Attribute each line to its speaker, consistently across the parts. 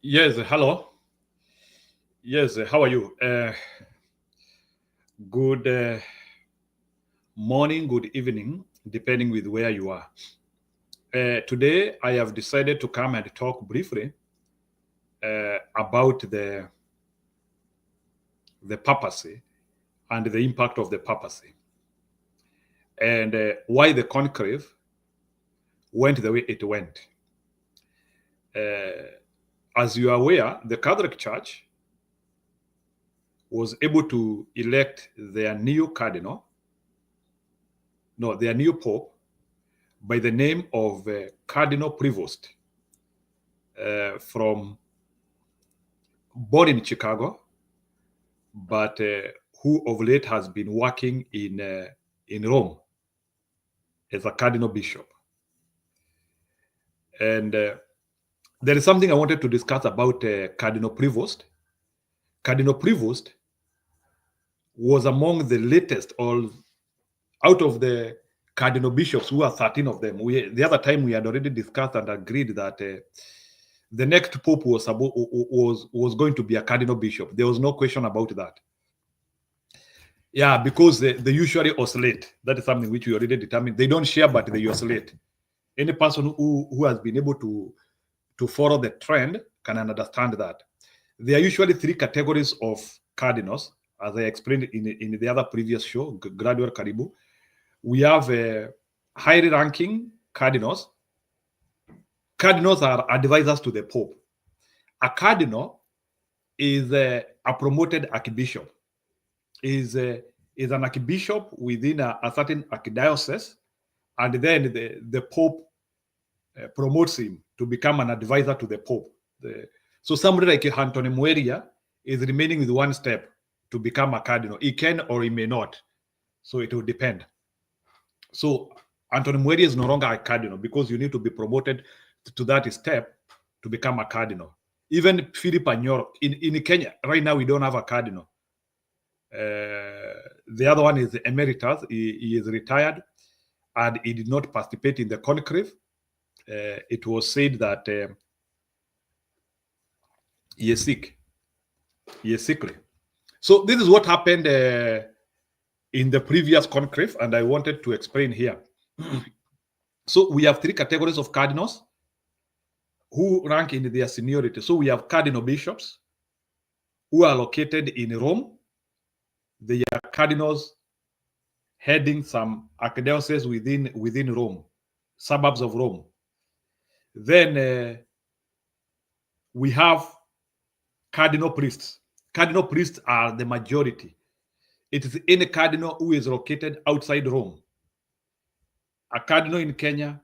Speaker 1: Yes, hello. Yes, how are you? Good morning, good evening, depending with where you are. Today, I have decided to come and talk briefly about the papacy and the impact of the papacy and why the conclave went the way it went. Uh, as you are aware, the Catholic Church was able to elect their new cardinal, no, their new pope by the name of Cardinal Prevost from born in Chicago, but who of late has been working in Rome as a cardinal bishop. And there is something I wanted to discuss about Cardinal Prevost. Cardinal Prevost was among the latest, or out of the cardinal bishops, who are 13 of them. The other time we had already discussed and agreed that the next pope was going to be a cardinal bishop. There was no question about that. Yeah, because they usually oscillate. That is something which we already determined. They don't share, but they oscillate. Any person who has been able to follow the trend can understand that. There are usually three categories of cardinals, as I explained in the other previous show, Gradual Karibu. We have highly ranking cardinals. Cardinals are advisors to the Pope. A cardinal is a promoted archbishop. Is an archbishop within a certain archdiocese, and then the Pope promotes him to become an advisor to the Pope. So somebody like Anthony Mueria is remaining with one step to become a cardinal. He can or he may not. So it will depend. So Anthony Mueria is no longer a cardinal because you need to be promoted to that step to become a cardinal. Even Philip Anyoro in Kenya, right now we don't have a cardinal. The other one is emeritus. He is retired and he did not participate in the conclave. It was said that he is sick. He is sickly. So this is what happened in the previous conclave, and I wanted to explain here. So we have three categories of cardinals who rank in their seniority. So we have cardinal bishops who are located in Rome. They are cardinals heading some archdioceses within Rome, suburbs of Rome. Then we have cardinal priests. Cardinal priests are the majority. It is any cardinal who is located outside Rome. A cardinal in Kenya,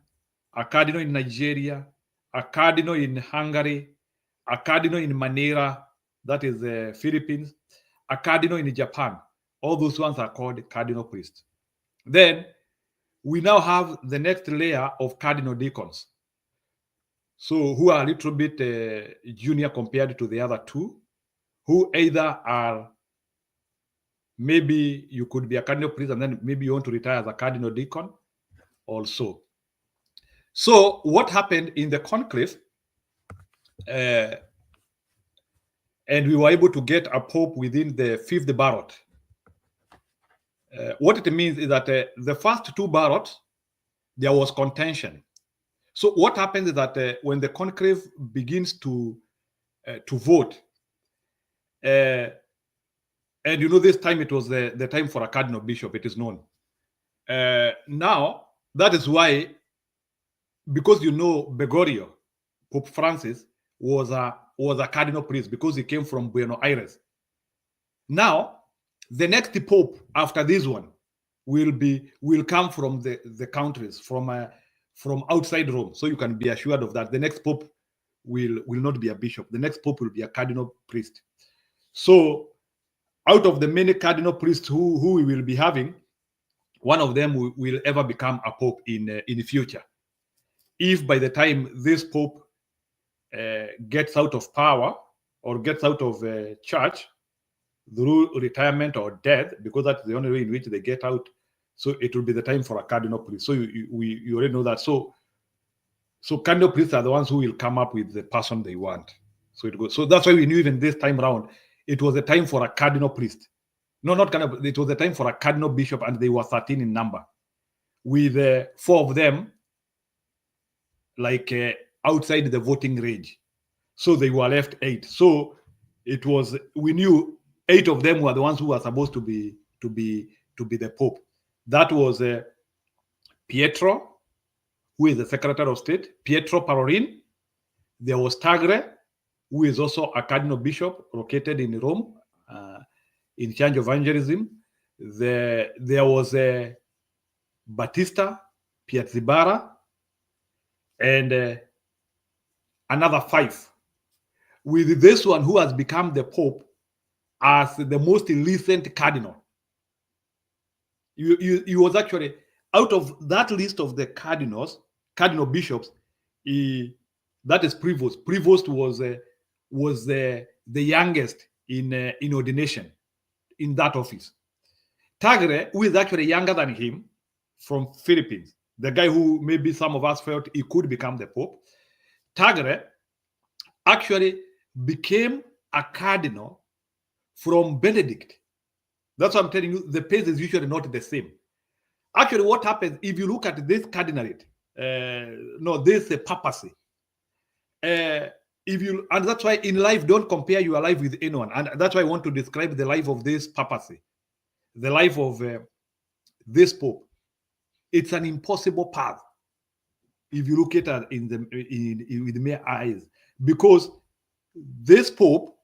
Speaker 1: a cardinal in Nigeria, a cardinal in Hungary, a cardinal in Manila, that is the Philippines, a cardinal in Japan. All those ones are called cardinal priests. Then we now have the next layer of cardinal deacons. So who are a little bit junior compared to the other two, who either are, maybe you could be a cardinal priest and then maybe you want to retire as a cardinal deacon also. So what happened in the conclave, and we were able to get a pope within the fifth ballot. What it means is that the first two ballots, there was contention. So what happens is that when the conclave begins to vote, and this time it was the time for a cardinal bishop, it is known. Now, that is why, because Bergoglio, Pope Francis, was a cardinal priest because he came from Buenos Aires. Now, the next pope after this one will come from the countries from outside Rome. So you can be assured of that. The next pope will not be a bishop. The next pope will be a cardinal priest. So out of the many cardinal priests who we will be having, one of them will ever become a pope in the future. If by the time this pope gets out of power or gets out of church through retirement or death, because that's the only way in which they get out, so it will be the time for a cardinal priest. So you already know that. So cardinal priests are the ones who will come up with the person they want. So it goes. So that's why we knew even this time around, it was a time for a cardinal priest. No, not kind of. It was a time for a cardinal bishop, and they were 13 in number, with 4 of them like outside the voting range. So they were left 8. So it was, we knew 8 of them were the ones who were supposed to be the Pope. That was Pietro, who is the Secretary of State, Pietro Parolin. There was Tagre, who is also a cardinal bishop located in Rome, in charge of evangelism. There was Battista Piazzibara, and another 5. With this one, who has become the Pope as the most recent cardinal. He was actually, out of that list of the cardinal bishops, that is Prevost. Prevost was the youngest in ordination in that office. Tagre, who is actually younger than him, from Philippines, the guy who maybe some of us felt he could become the Pope. Tagre actually became a cardinal from Benedict. That's what I'm telling you. The pace is usually not the same. Actually, what happens if you look at this cardinalate, this papacy. And that's why in life, don't compare your life with anyone. And that's why I want to describe the life of this papacy, the life of this Pope. It's an impossible path if you look at it with mere eyes, because this Pope,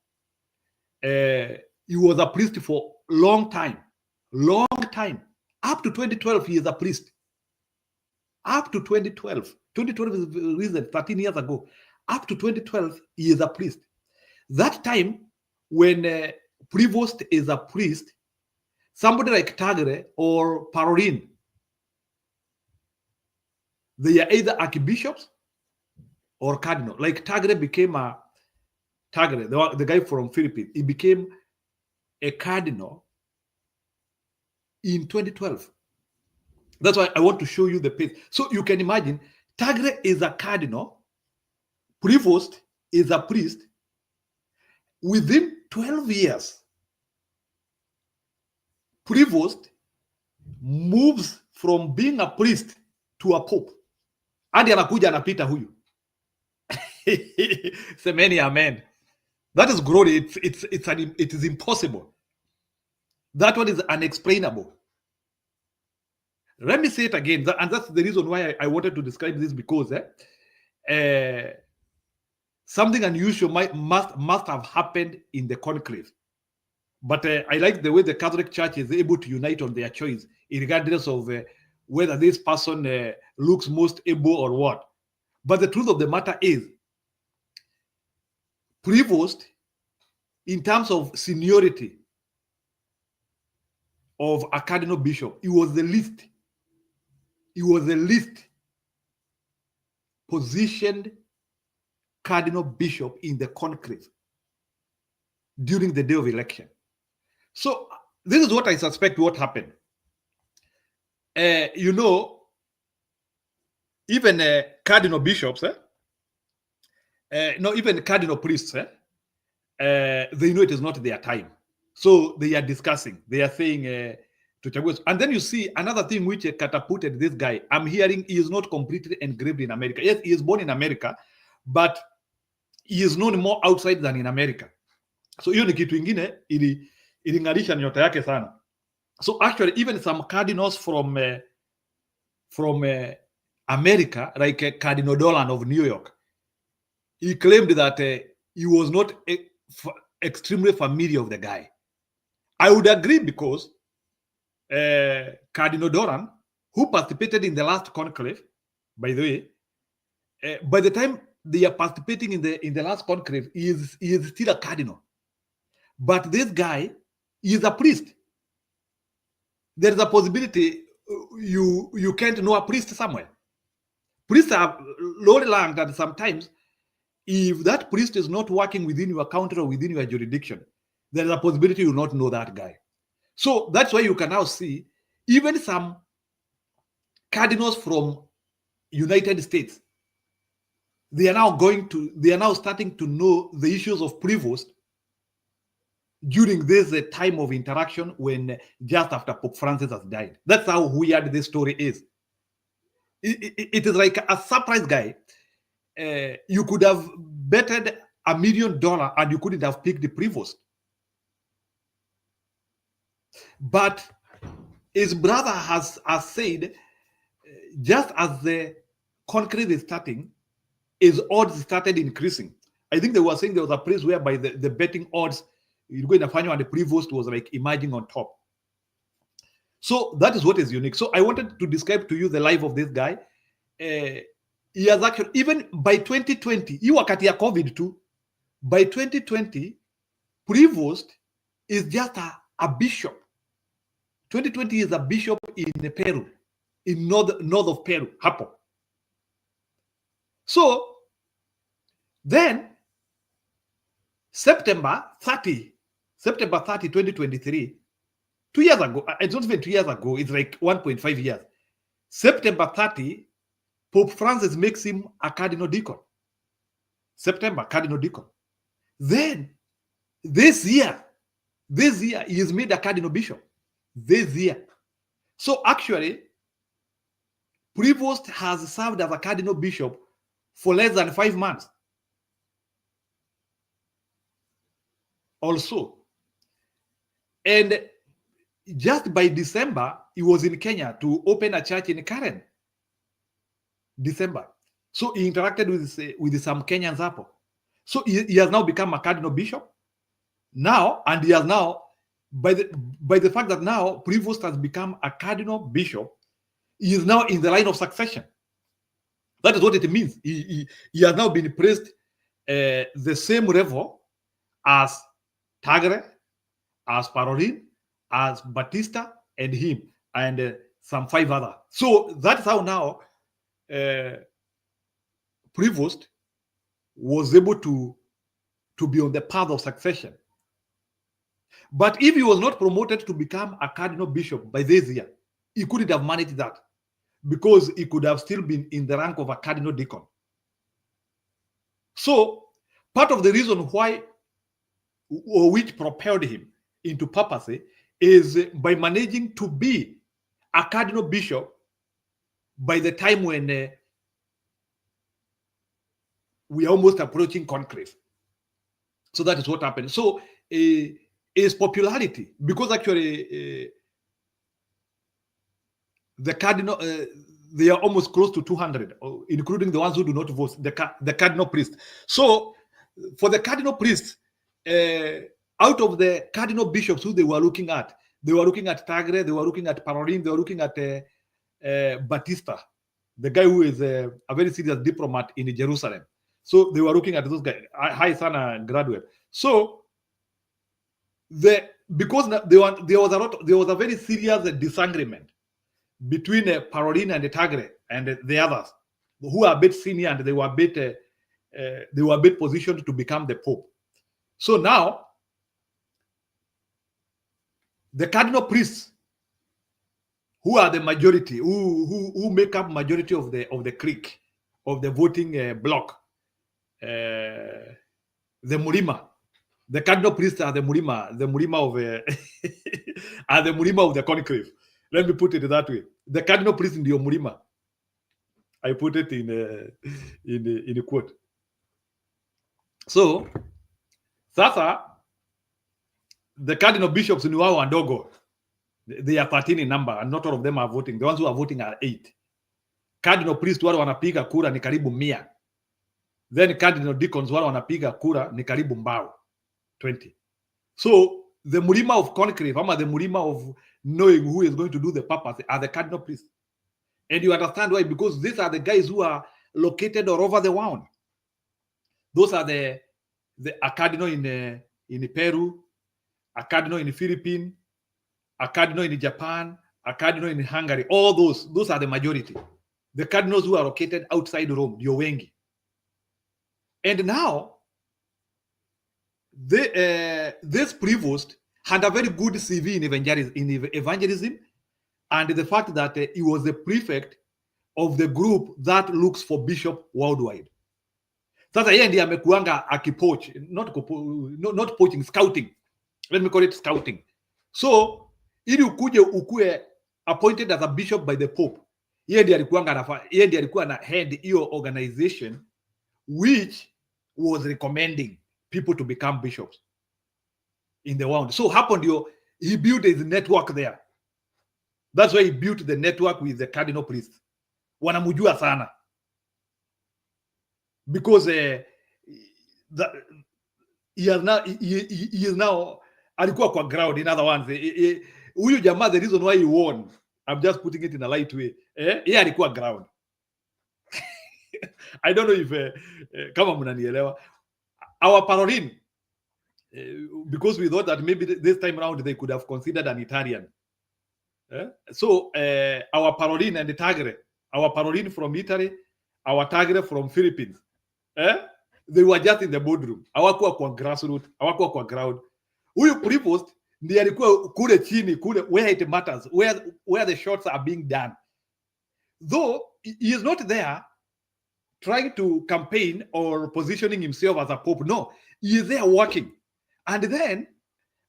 Speaker 1: he was a priest for long time, up to 2012. He is a priest up to 2012. 2012 is recent, 13 years ago. Up to 2012, he is a priest. That time, when Prevost is a priest, somebody like Tagre or Parolin, they are either archbishops or cardinal. Like Tagre became the guy from Philippines. He became a cardinal in 2012. That's why I want to show you the pace. So you can imagine, Tagre is a cardinal, Prevost is a priest. Within 12 years, Prevost moves from being a priest to a pope. Hadi anakuja anapita huyu. Semeni amen. That is glory. It is impossible. That one is unexplainable. Let me say it again, and that's the reason why I wanted to describe this, because something unusual must have happened in the conclave. But I like the way the Catholic Church is able to unite on their choice, regardless of whether this person looks most able or what. But the truth of the matter is, Prevost, in terms of seniority of a cardinal bishop, he was the least positioned cardinal bishop in the conclave during the day of election. So this is what I suspect what happened. Even cardinal bishops, even cardinal priests, they know it is not their time. So they are discussing. They are saying to Chagos. And then you see another thing which catapulted this guy. I'm hearing he is not completely engraved in America. Yes, he is born in America, but he is known more outside than in America. So hiyo ni kitu ingine iling'arisha nyota yake sana. So actually, even some cardinals from America, like Cardinal Dolan of New York, he claimed that he was not extremely familiar with the guy. I would agree, because Cardinal Dolan, who participated in the last conclave, by the way, by the time they are participating in the last conclave, he is still a cardinal. But this guy is a priest. There is a possibility you can't know a priest somewhere. Priests are lowly ranked, and sometimes if that priest is not working within your country or within your jurisdiction, there is a possibility you will not know that guy. So that's why you can now see even some cardinals from United States, they are now starting to know the issues of Prevost during this time of interaction when just after Pope Francis has died. That's how weird this story is. It is like a surprise guy. You could have betted $1 million and you couldn't have picked the Prevost. But his brother has said, just as the conclave is starting, his odds started increasing. I think they were saying there was a place whereby the betting odds, you go in a and the Prevost was like emerging on top. So that is what is unique. So I wanted to describe to you the life of this guy. He has actually, even by 2020, you were katia COVID too. By 2020, Prevost is just a bishop. 2020 is a bishop in Peru, in north of Peru, Hapo. So then September 30, 2023, 2 years ago, it's not even 2 years ago, it's like 1.5 years. September 30, Pope Francis makes him a cardinal deacon. September, cardinal deacon. Then this year, he is made a cardinal bishop. This year. So actually, Prevost has served as a cardinal bishop for less than 5 months. Also. And just by December, he was in Kenya to open a church in Karen. December. So he interacted with some Kenyans hapo. So he has now become a cardinal bishop. Now, and he has now, by the fact that now Prevost has become a cardinal bishop, he is now in the line of succession. That is what it means. He has now been praised the same level as Tagre, as Parolin, as Batista, and him, and some 5 others. So that's how now Prevost was able to be on the path of succession. But if he was not promoted to become a cardinal bishop by this year, he couldn't have managed that, because he could have still been in the rank of a cardinal deacon. So part of the reason why, or which propelled him into papacy, is by managing to be a cardinal bishop by the time when we are almost approaching conclave. So that is what happened. So his popularity, because actually the cardinal, they are almost close to 200, including the ones who do not vote, the cardinal priest. So for the cardinal priest, out of the cardinal bishops who they were looking at Tagre, they were looking at Parolin, they were looking at Batista, the guy who is a very serious diplomat in Jerusalem. So they were looking at those guys, high sana graduate. So because there was a very serious disagreement between Parolin and Tagre and the others who are a bit senior, and they were a bit positioned to become the Pope. So now the cardinal priests, who are the majority, who make up majority of the clique, of the voting bloc, the Murima, the cardinal priests are the Murima of are the Murima of the conclave. Let me put it that way. The cardinal priest in the Murima. I put it in a quote. So sasa, the cardinal bishops in Wao and Dogo, they are 13 in number, and not all of them are voting. The ones who are voting are 8. Cardinal priests wale wanapiga kura ni karibu 100. Then cardinal deacons wale wanapiga kura ni karibu mbao 20. So the Murima of conclave, ama the Murima of knowing who is going to do the papacy, are the cardinal priests. And you understand why? Because these are the guys who are located all over the world. Those are a cardinal in Peru, a cardinal in the Philippines, a cardinal in Japan, a cardinal in Hungary. All those are the majority. The cardinals who are located outside Rome, the Owengi. And now, this Prevost had a very good CV in evangelism, and the fact that he was the prefect of the group that looks for bishop worldwide. Sasa yeye ndiye amekuanga akipoach, not poaching, scouting. Let me call it scouting. So ili ukue appointed as a bishop by the Pope, yeye ndiye alikuwa na head hiyo organization which was recommending people to become bishops in the world. So hapo ndio he built his network there. That's why he built the network with the cardinal priests. Wanamujua sana because he is now alikuwa kwa ground. In other words, huyu jamaa, the reason why he won, I'm just putting it in a light way, yeye alikuwa ground. I don't know if kama mnanielewa. Our paroline, because we thought that maybe this time around they could have considered an Italian. So our paroline and the Tagre, our paroline from Italy, our Tagre from Philippines, they were just in the boardroom. Hawakuwa kwa grassroots, hawakuwa kwa ground. Huyu Prevost ndiye alikuwa kule chini, kule where it matters, where the shots are being done. Though he is not there trying to campaign or positioning himself as a pope. No, he is there working. And then,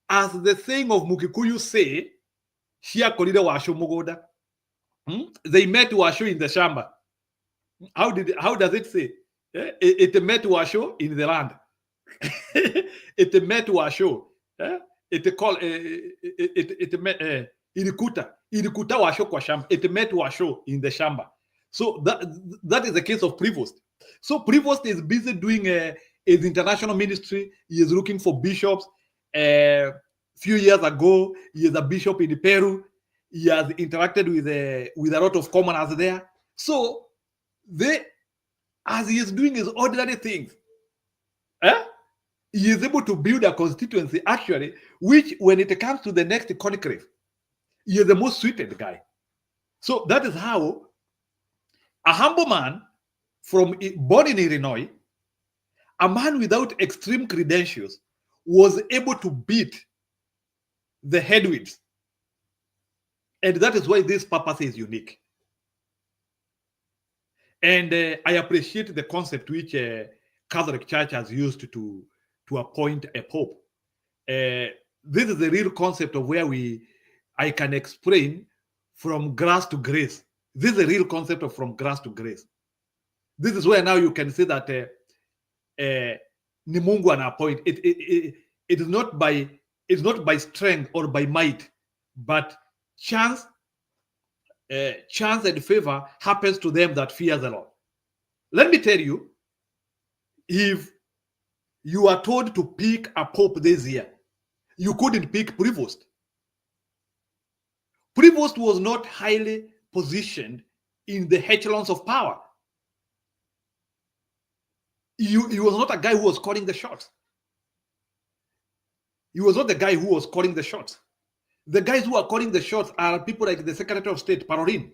Speaker 1: as the saying of Mukikuyu say, Shia Kolide Washo Mugoda, they met Washo in the shamba. How does it say? It met Washo in the land. It met Washo. It called it met Irikuta Washo kwa shamba. It met Washo in the shamba. So that is the case of Prevost. So Prevost is busy doing his international ministry. He is looking for bishops. A few years ago, he is a bishop in Peru. He has interacted with a lot of commoners there. So as he is doing his ordinary things, he is able to build a constituency, actually, which when it comes to the next conclave, he is the most suited guy. So that is how a humble man born in Illinois, a man without extreme credentials, was able to beat the headwinds. And that is why this papacy is unique. And I appreciate the concept which Catholic Church has used to appoint a pope. This is the real concept of where I can explain from grace to grace. This is the real concept of from grace to grace. This is where now you can say that ni Mungu ana appoint. It is not by strength or by might, but chance and favor happens to them that fear the Lord. Let me tell you, if you are told to pick a pope this year, you couldn't pick Prevost. Prevost was not highly positioned in the echelons of power. He was not a guy who was calling the shots. He was not the guy who was calling the shots. The guys who are calling the shots are people like the Secretary of State, Parolin.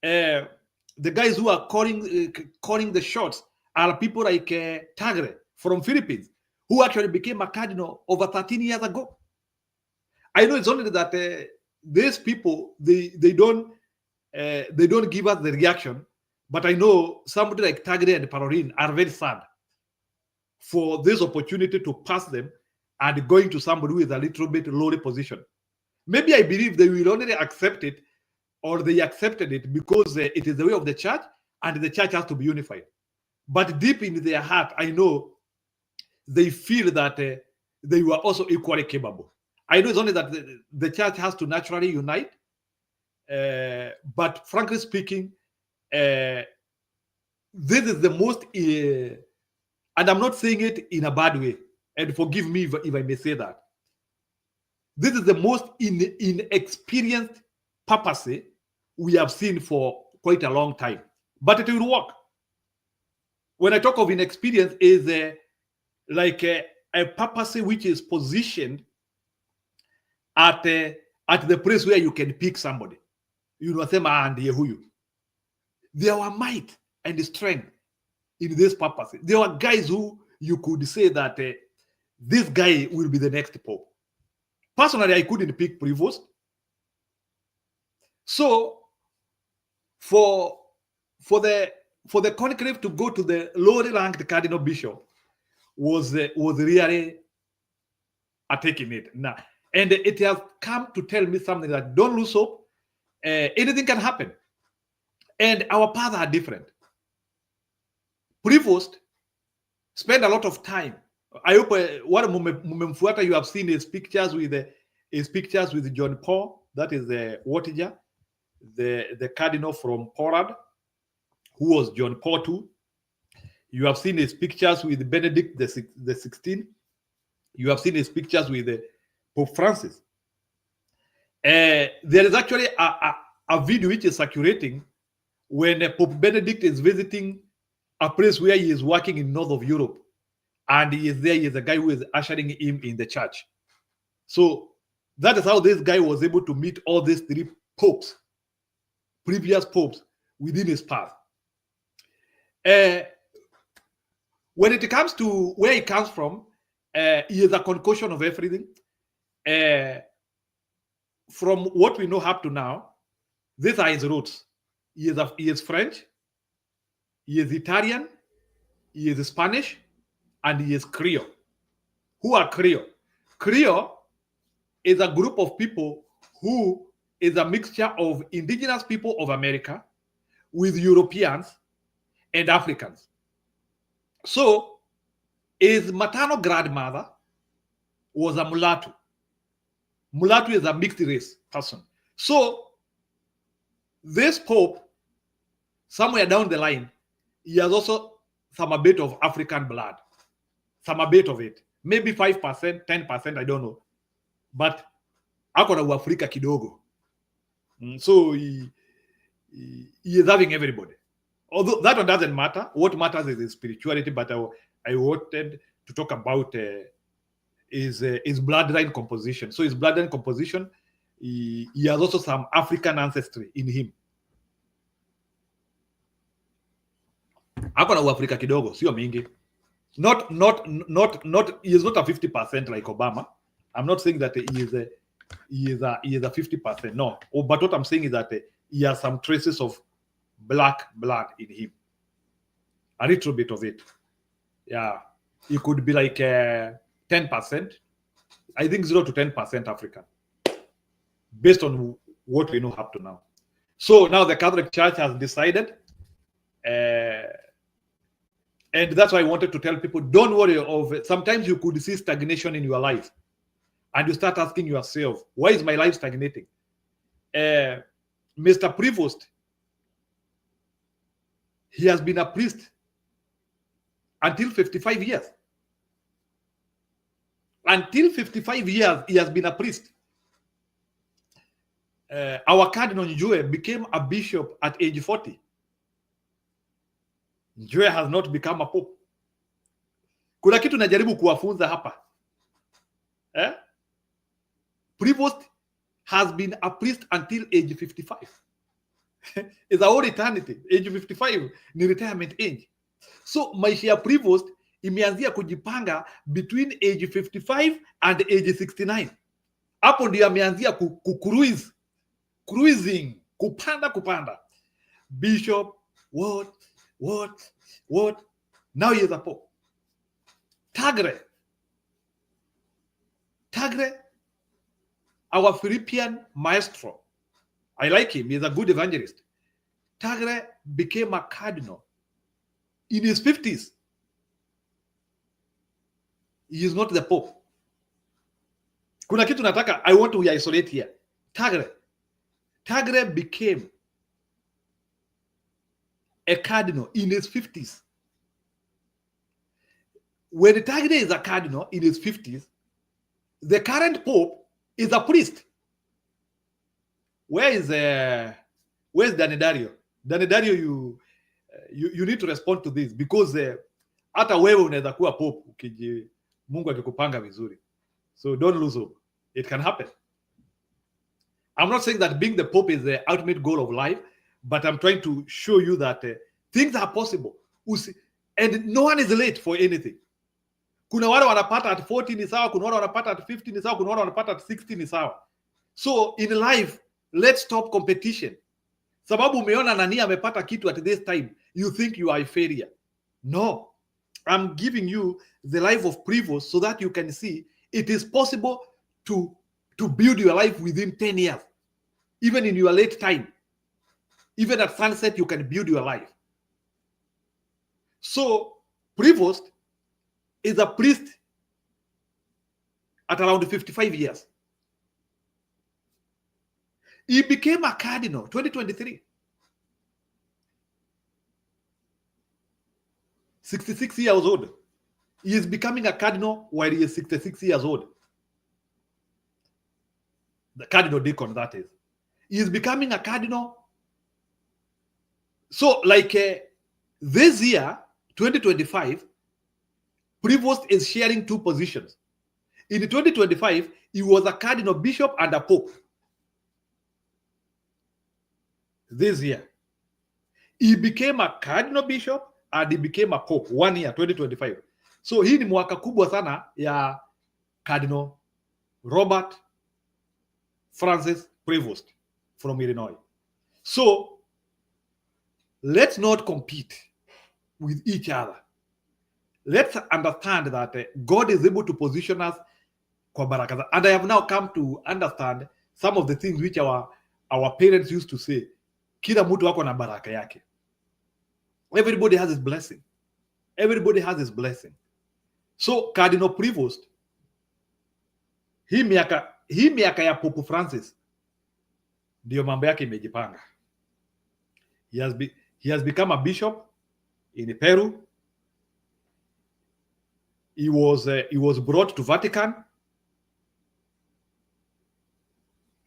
Speaker 1: The guys who are calling the shots are people like Tagre from Philippines, who actually became a cardinal over 13 years ago. I know it's only that these people, they don't give us the reaction, but I know somebody like Tagre and Parolin are very sad for this opportunity to pass them and going to somebody who is a little bit lowly position. Maybe I believe they will only accept it, or they accepted it because it is the way of the church and the church has to be unified. But deep in their heart, I know they feel that they were also equally capable. I know it's only that the church has to naturally unite. But frankly speaking, this is the most, and I'm not saying it in a bad way, and forgive me if I may say that. This is the most inexperienced papacy we have seen for quite a long time. But it will work. When I talk of inexperience, is like a papacy which is positioned at the place where you can pick somebody. You know, there were might and strength in this papacy. There were guys who you could say that this guy will be the next pope. Personally, I couldn't pick Prevost. So for for the conclave to go to the lowly ranked cardinal bishop was really taking it now, and it has come to tell me something that don't lose hope. Anything can happen, and our paths are different. Prevost spend a lot of time. I hope what you have seen his pictures with John Paul. That is the Wateja, the cardinal from Poland, who was John Paul II. You have seen his pictures with Benedict the 16th. You have seen his pictures with Pope Francis. There is actually a video which is circulating when Pope Benedict is visiting a place where he is working in north of Europe, and he is there. He is a guy who is ushering him in the church. So that is how this guy was able to meet all these three popes, previous popes, within his path. When it comes to where he comes from, he is a concoction of everything. From what we know up to now, these are his roots. He is French, he is Italian, he is Spanish, and he is Creole. Who are Creole? Creole is a group of people who is a mixture of indigenous people of America with Europeans and Africans. So his maternal grandmother was a mulatto. Mulatto is a mixed race person. So this Pope, somewhere down the line, he has also some bit of African blood. Some bit of it. Maybe 5%, 10%, I don't know. But akona uafrika kidogo. So he is having everybody. Although that one doesn't matter. What matters is his spirituality, but I wanted to talk about his bloodline composition. So his bloodline composition, he has also some African ancestry in him. Akona uafrika kidogo, sio mingi. Not he is not a 50% like Obama. I'm not saying that he is a 50%. No. But what I'm saying is that he has some traces of black blood in him. A little bit of it. Yeah. It could be like 10%. I think 0 to 10% African. Based on what we know up to now. So now the Catholic Church has decided, and that's why I wanted to tell people, don't worry of it. Sometimes you could see stagnation in your life. And you start asking yourself, why is my life stagnating? Mr. Prevost, he has been a priest until 55 years. Until 55 years, he has been a priest. Our Cardinal Njue became a bishop at age 40. Njue has not become a pope. Kuna kitu najaribu kuwafunza hapa. Prevost has been a priest until age 55. It's a whole eternity. Age 55 ni retirement age. So maisha ya Prevost imeanzia kujipanga between age 55 and age 69. Hapo ndio ameanzia cruising, kupanda. Bishop, what? Now he is a pope. Tagre, our Philippian maestro. I like him. He's a good evangelist. Tagre became a cardinal in his 50s. He is not the pope. Kuna kitu nataka, I want to isolate here. Tagre became a cardinal in his 50s. When Tagre is a cardinal in his 50s, the current pope is a priest. Where's Danny Dario? Danny Dario, you need to respond to this, because hata wewe unaweza kuwa pope Mungu akikupanga vizuri. So don't lose hope. It can happen. I'm not saying that being the pope is the ultimate goal of life, but I'm trying to show you that things are possible. And no one is late for anything. Kuna wale wanapata at 40 ni sawa, kuna wale wanapata at 50 ni sawa, kuna wale wanapata at 60 ni sawa. So in life, let's stop competition. Sababu umeona nani amepata kitu at this time, you think you are a failure. No, I'm giving you the life of Prevost so that you can see it is possible to build your life within 10 years. Even in your late time, even at sunset, you can build your life. So Prevost is a priest at around 55 years. He became a cardinal 2023. 66 years old. He is becoming a cardinal while he is 66 years old. The cardinal deacon, that is. He is becoming a cardinal. So, like this year, 2025, Prevost is sharing two positions. In 2025, he was a cardinal, bishop, and a pope. This year, he became a cardinal bishop and he became a pope 1 year, 2025. So hii ni mwaka kubwa sana ya Cardinal Robert Francis Prevost from Illinois. So let's not compete with each other. Let's understand that God is able to position us kwa baraka. And I have now come to understand some of the things which our parents used to say. Kila mtu wako na baraka yake. Everybody has his blessing. Everybody has his blessing. So Cardinal Prevost, hii miaka ya Pope Francis ndio mambo yake imejipanga. He has become a bishop in Peru. He was brought to Vatican,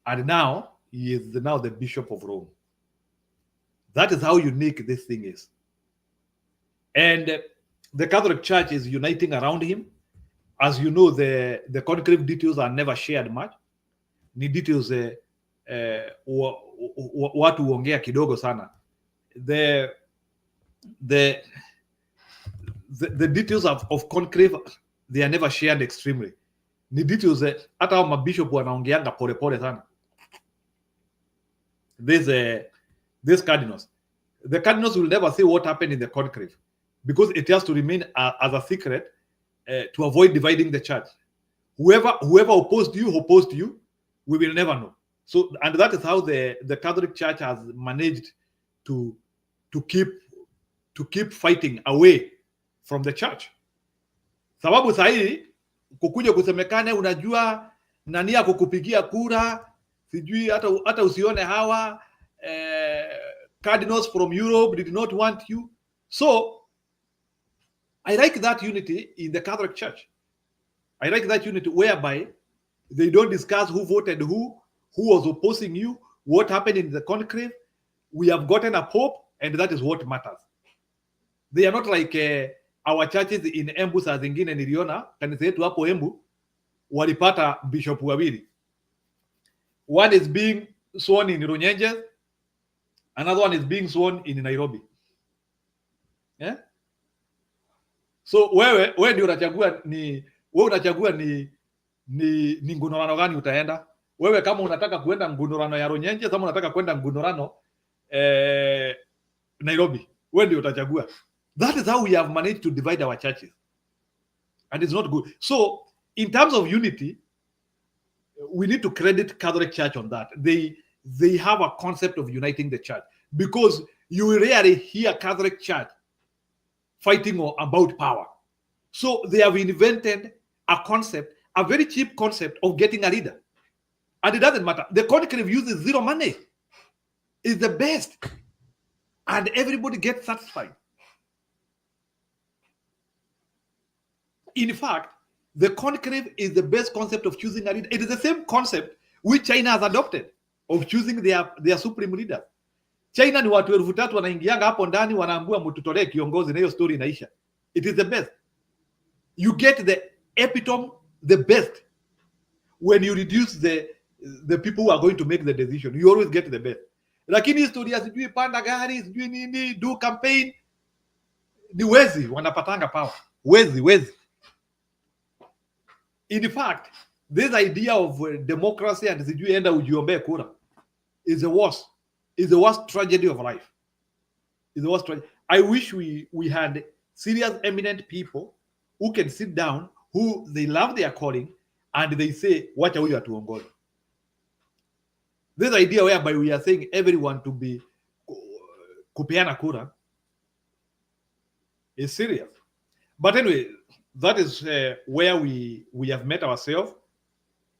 Speaker 1: and now he is now the Bishop of Rome. That is how unique this thing is. And the Catholic Church is uniting around him. As you know, the concrete details are never shared much. Ni details watu huongea kidogo sana. The details of conclave, they are never shared extremely. Ni details hata mabishop wanaongeanga pole sana. These cardinals, the cardinals will never say what happened in the conclave because it has to remain as a secret to avoid dividing the church. Whoever opposed you, we will never know. So, and that is how the Catholic Church has managed to keep fighting away from the church. Sababu sahi kukuja kusemekane unajua nani ya kukupigia kura, sijui hata usione hawa cardinals from Europe did not want you. So I like that unity in the Catholic Church. I like that unity whereby they don't discuss who voted who was opposing you, what happened in the conclave. We have gotten a pope, and that is what matters. They are not like our churches in Embu. Saa zingine niliona kanisa yetu hapo Embu walipata bishop wawili. One is being sworn in Runyenjes, another one is being sworn in Nairobi. Yeah? So wewe ndio unachagua ni ngunorano gani utaenda. Wewe kama unataka kuenda ngunorano ya Runyenjes, kama unataka kwenda ngunorano Nairobi, wewe ndio utachagua. That is how we have managed to divide our churches. And it's not good. So, in terms of unity, we need to credit Catholic Church on that. They have a concept of uniting the church, because you rarely hear Catholic Church fighting about power. So they have invented a concept, a very cheap concept of getting a leader. And it doesn't matter. The conclave uses zero money. It's the best. And everybody gets satisfied. In fact, the conclave is the best concept of choosing a leader. It is the same concept which China has adopted of choosing their supreme leader. China ni watu 3,000 wanaingianga hapo ndani wanaambua mtutolee kiongozi na hiyo story inaisha. It is the best. You get the epitome, the best. When you reduce the people who are going to make the decision, you always get the best. Lakini historia sijui panda gari, sijui nini, do campaign, ni wezi wanapatanga power. Wezi. In fact, this idea of democracy and sijui enda ujiombe kura is the worst tragedy of life. Is the worst tragedy. I wish we had serious, eminent people who can sit down, who they love their calling, and they say, "What are we at Uongozi?" This idea whereby we are saying everyone to be kupeana kura is serious. But anyway, that is where we have met ourselves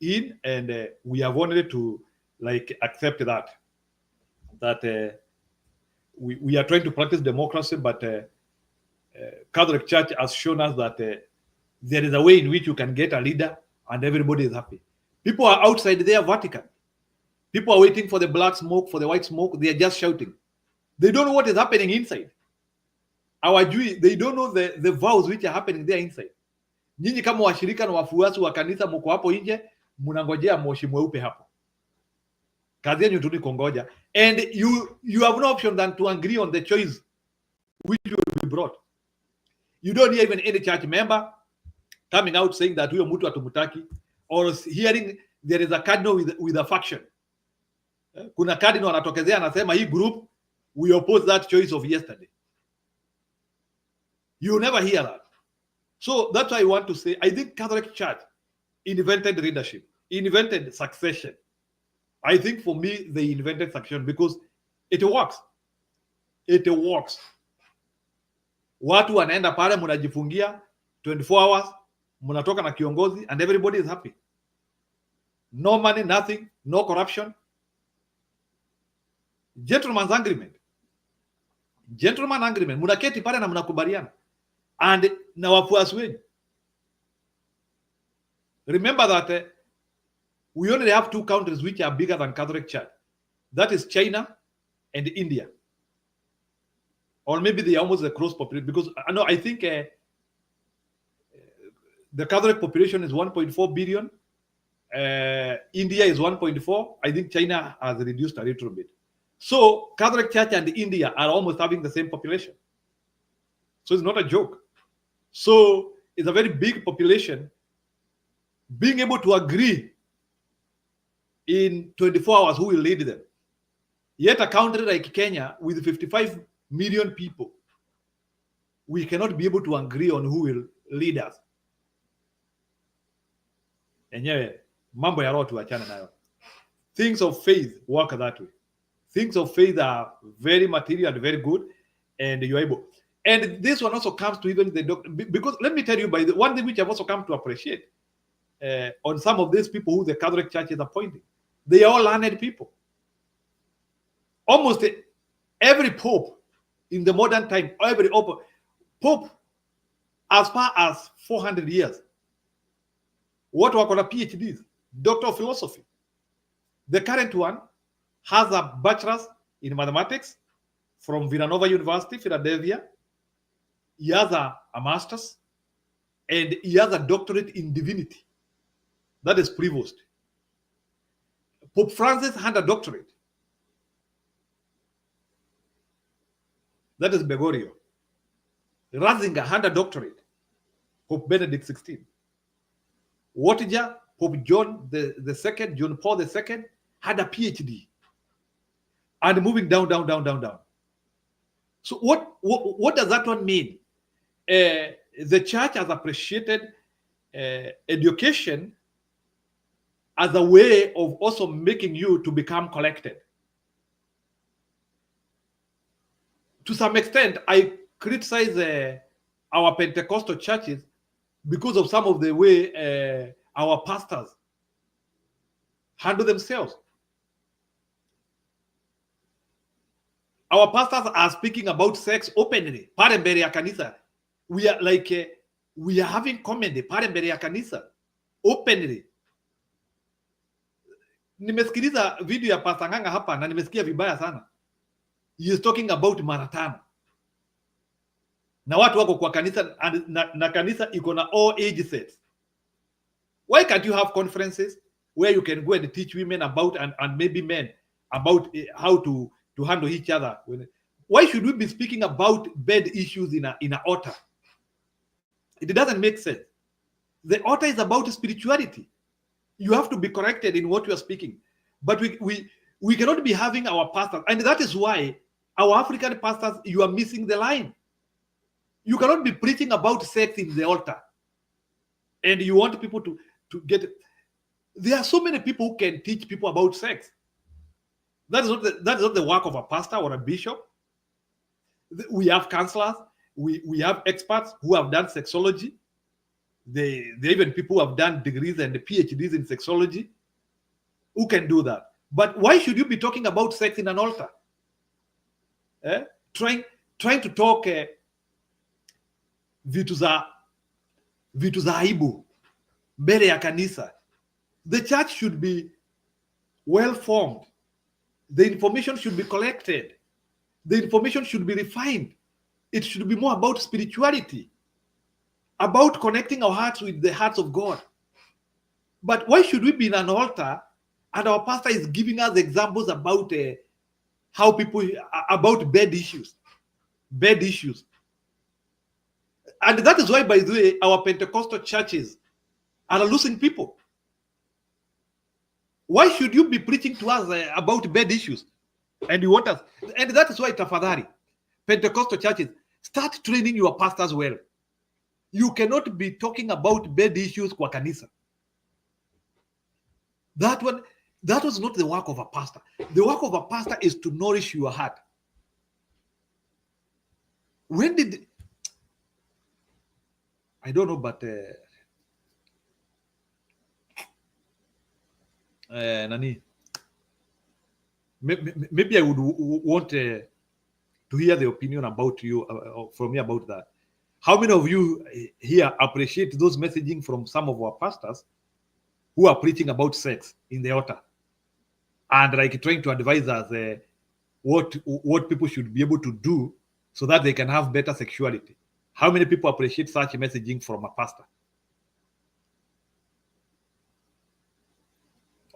Speaker 1: in, and we have wanted to like accept that we are trying to practice democracy, but Catholic Church has shown us that there is a way in which you can get a leader and everybody is happy. People are outside their Vatican. People are waiting for the black smoke, for the white smoke. They are just shouting. They don't know what is happening inside. Our Jews, they don't know the vows which are happening there inside. Nyinyi kama washirika na wafuasi wa kanisa mko hapo nje, mnangojea moshi mweupe hapo. Kazi yenu tu ni kungoja. And you have no option than to agree on the choice which will be brought. You don't hear even any church member coming out saying that huyo mtu atumutaki, or hearing there is a cardinal with a faction. Kuna cardinal anatokezea anasema hii group we oppose that choice of yesterday. You never hear that. So that's why I want to say, I think Catholic Church invented leadership, invented succession. I think for me, they invented succession because it works. It works. Watu wanaenda pale, mnajifungia 24 hours, mnatoka na kiongozi, and everybody is happy. No money, nothing, no corruption. Gentleman's agreement. Gentleman agreement. Mnaketi pale na mnakubaliana. And na wafuasi wenyu. Remember that we only have two countries which are bigger than Catholic Church. That is China and India. Or maybe they are almost the cross population, because I think the Catholic population is 1.4 billion. India is 1.4. I think China has reduced a little bit. So Catholic Church and India are almost having the same population. So it's not a joke. So it's a very big population. Being able to agree in 24 hours who will lead them. Yet a country like Kenya with 55 million people, we cannot be able to agree on who will lead us. Enyewe mambo ya roho tuachane nayo. Things of faith work that way. Things of faith are very material and very good, and you're able. And this one also comes to even the doctor, because let me tell you, by the one thing which I've also come to appreciate on some of these people who the Catholic Church is appointing, they are all learned people. Almost every pope in the modern time, every pope as far as 400 years, what were called PhDs, Doctor of Philosophy. The current one has a bachelor's in mathematics from Villanova University, Philadelphia. He has a master's, and he has a doctorate in divinity. That is Prevost. Pope Francis had a doctorate. That is Gregorio. Ratzinger had a doctorate. Pope Benedict XVI. Wateja, Pope John the Second, John Paul II, had a PhD. And moving down. So what does that one mean? The church has appreciated education as a way of also making you to become collected. To some extent, I criticize our Pentecostal churches because of some of the way our pastors handle themselves. Our pastors are speaking about sex openly. Pale mbele ya kanisa. We are like, we are having comedy. Pale mbele ya kanisa. Openly. Nimesikiliza video ya Pastor Nganga hapa na nimesikia vibaya sana. He is talking about mara tano. Na watu wako kwa kanisa, na kanisa iko na all age sets. Why can't you have conferences where you can go and teach women about, and maybe men, about how to handle each other? Why should we be speaking about bad issues in an altar? It doesn't make sense. The altar is about spirituality. You have to be corrected in what you are speaking. But we cannot be having our pastors. And that is why Our African pastors, you are missing the line. You cannot be preaching about sex in the altar, and you want people to get it. There are so many people who can teach people about sex. That is not the work of a pastor or a bishop. We have counselors, we have experts who have done sexology. They even people who have done degrees and PhDs in sexology who can do that. But why should you be talking about sex in an altar? Trying to talk vitu za aibu mbele ya kanisa. The church should be well formed. The information should be collected. The information should be refined. It should be more about spirituality, about connecting our hearts with the hearts of God. But why should we be in an altar and our pastor is giving us examples about how people, about bed issues? And that is why, by the way, our Pentecostal churches are losing people. Why should you be preaching to us about bed issues? And you want us, and that is why, tafadhali, Pentecostal churches, start training your pastors well. You cannot be talking about bed issues kwa kanisa. That was not the work of a pastor. The work of a pastor is to nourish your heart. When did, I don't know, but Nani, maybe I would want to hear the opinion about you from me about that. How many of you here appreciate those messaging from some of our pastors who are preaching about sex in the altar and like trying to advise us what people should be able to do so that they can have better sexuality? How many people appreciate such messaging from a pastor?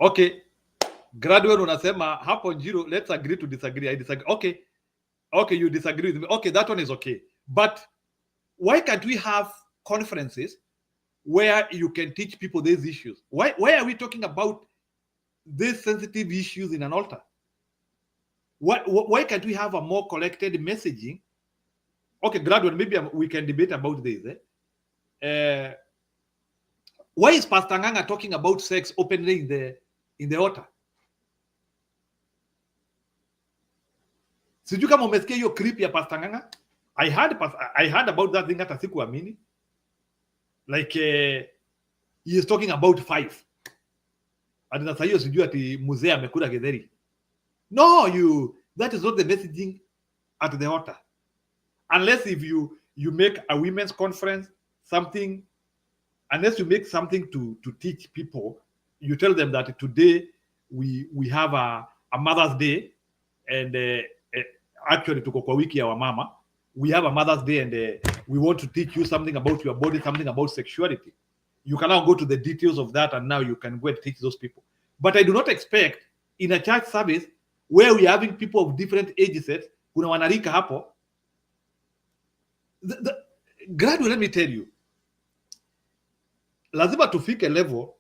Speaker 1: Okay, graduate unasema hapo Njiro, let's agree to disagree. I disagree. Okay, you disagree with me. Okay, that one is okay. But why can't we have conferences where you can teach people these issues? Why are we talking about these sensitive issues in an altar? Why can't we have a more collected messaging? Okay, graduate, maybe we can debate about this. Why is Pastor Nganga talking about sex openly in the altar? Sijui kama umesikia hiyo clip ya Pastor Nganga. I heard about that thing hata sikuamini. Like he is talking about 5. And sasa hiyo sijui ati mzee amekula getheri. No, that is not the messaging at the altar. Unless if you make a women's conference, something, unless you make something to teach people, you tell them that today we have a Mother's Day, and actually tuko kwa wiki ya wamama, we have a Mother's Day, and we want to teach you something about your body, something about sexuality. You can now go to the details of that, and now you can go and teach those people. But I do not expect in a church service where we are having people of different age sets, kuna wanarika hapo. Gradually, let me tell you, lazima tufike level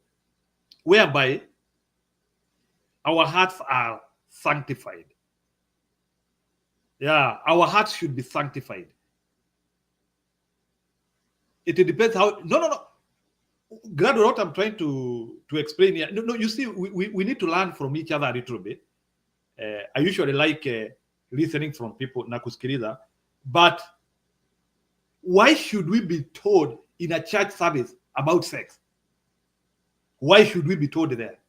Speaker 1: whereby our hearts are sanctified. Yeah, our hearts should be sanctified. It depends how. No. Gradually, what I'm trying to explain here. No, you see, we need to learn from each other a little bit. I usually like listening from people na kusikiliza, but why should we be told in a church service about sex? Why should we be told there?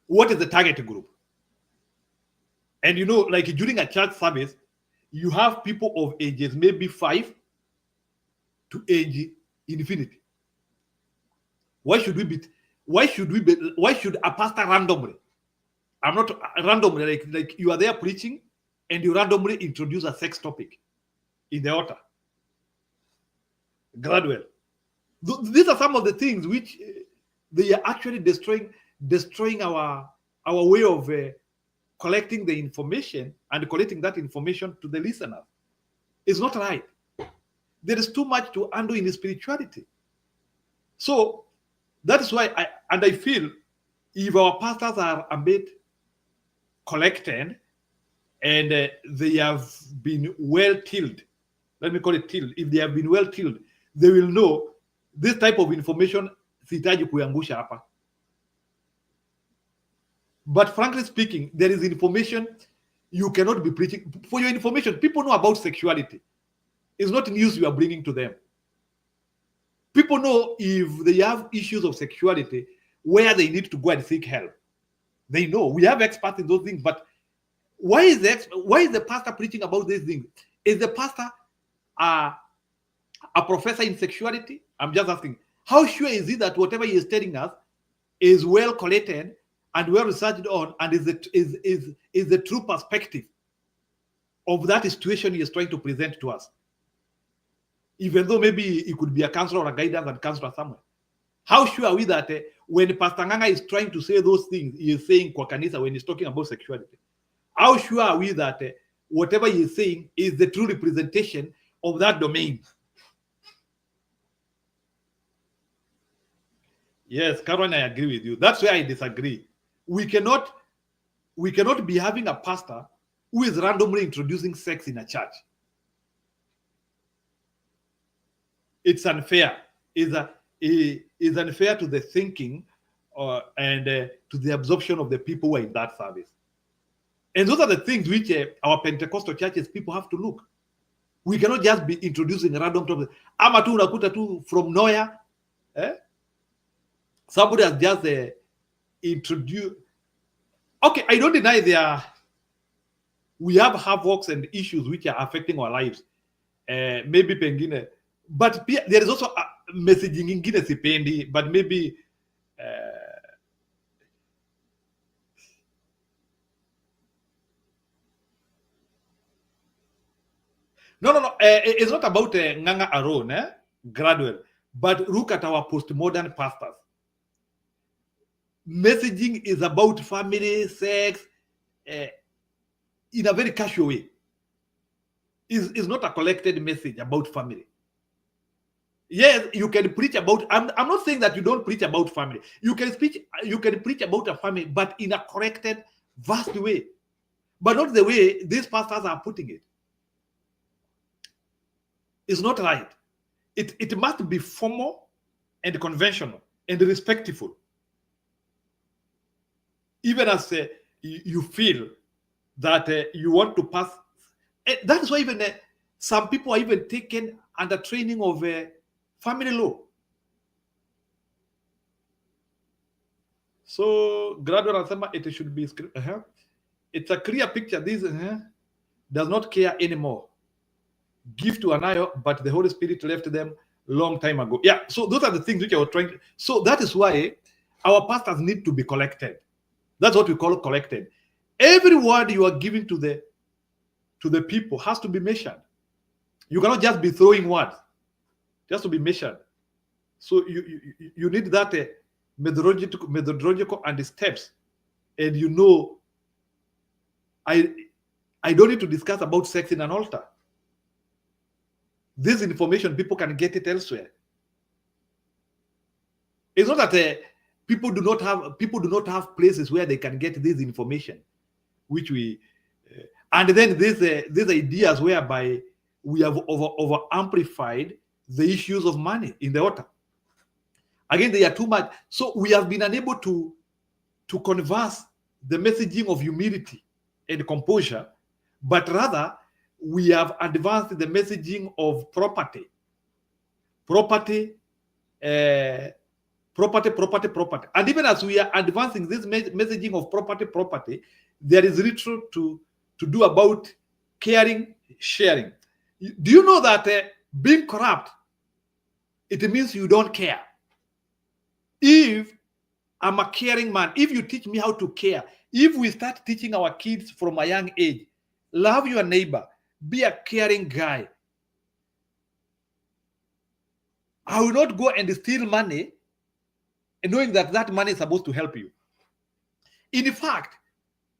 Speaker 1: What is the target group? And you know, like during a church service, you have people of ages maybe 5 to age infinity. Why should a pastor randomly? I'm not randomly, like you are there preaching and you randomly introduce a sex topic in the altar. Gladwell. These are some of the things which they are actually destroying our way of collecting the information and collecting that information to the listener. It's not right. There is too much to undo in spirituality. So that is why I feel if our pastors are a bit collected and they have been well tilled, let me call it tilled, if they have been well tilled, they will know this type of information sihitaji kuangusha hapa. But frankly speaking, there is information you cannot be preaching. For your information, people know about sexuality. It's not news you are bringing to them. People know if they have issues of sexuality, where they need to go and seek help. They know. We have experts in those things. But why is the pastor preaching about these things? Is the pastor a professor in sexuality? I'm just asking. How sure is he that whatever he is telling us is well collected and well researched on, and is the true perspective of that situation he is trying to present to us? Even though maybe it could be a counselor or a guidance and counselor somewhere. How sure are we that when Pastor Nganga is trying to say those things, he is saying kwa kanisa when he's talking about sexuality? How sure are we that whatever he is saying is the true representation of that domain? Yes, Caroline, I agree with you. That's where I disagree. We cannot be having a pastor who is randomly introducing sex in a church. It's unfair. It's unfair to the thinking and to the absorption of the people who are in that service. And those are the things which our Pentecostal churches people have to look. We cannot just be introducing random topics. Ama tu unakuta tu from nowhere. Somebody has just introduced. Okay, I don't deny we have havocs and issues which are affecting our lives. Maybe pengine. But there is also a messaging ingine sipendi, but maybe no. It's not about Nganga alone, gradual. But look at our postmodern pastors. Messaging is about family, sex, in a very casual way. It's not a collected message about family. Yes, you can preach about. I'm not saying that you don't preach about family. You can preach about a family, but in a corrected, vast way, but not the way these pastors are putting it. It's not right. It must be formal and conventional and respectful. Even as you feel that you want to pass. That's why even some people are even taken under training of family law. So gradual assembly, it should be it's a clear picture. This does not care anymore. Give to Anayo, but the Holy Spirit left them long time ago. Yeah, so those are the things which I was trying to. So that is why our pastors need to be collected. That's what we call collected. Every word you are giving to the people has to be measured. You cannot just be throwing words. Just to be measured. So you need that methodological and the steps. And I don't need to discuss about sex in an altar. This information, people can get it elsewhere. It's not that people do not have places where they can get this information, which we and then these ideas whereby we have over amplified the issues of money in the altar. Again, they are too much. So we have been unable to converse the messaging of humility and composure, but rather we have advanced the messaging of property. And even as we are advancing this messaging of property, there is little to do about caring, sharing. Do you know that being corrupt, it means you don't care? If I'm a caring man, if you teach me how to care, if we start teaching our kids from a young age, love your neighbor, be a caring guy, I will not go and steal money knowing that money is supposed to help you. In fact,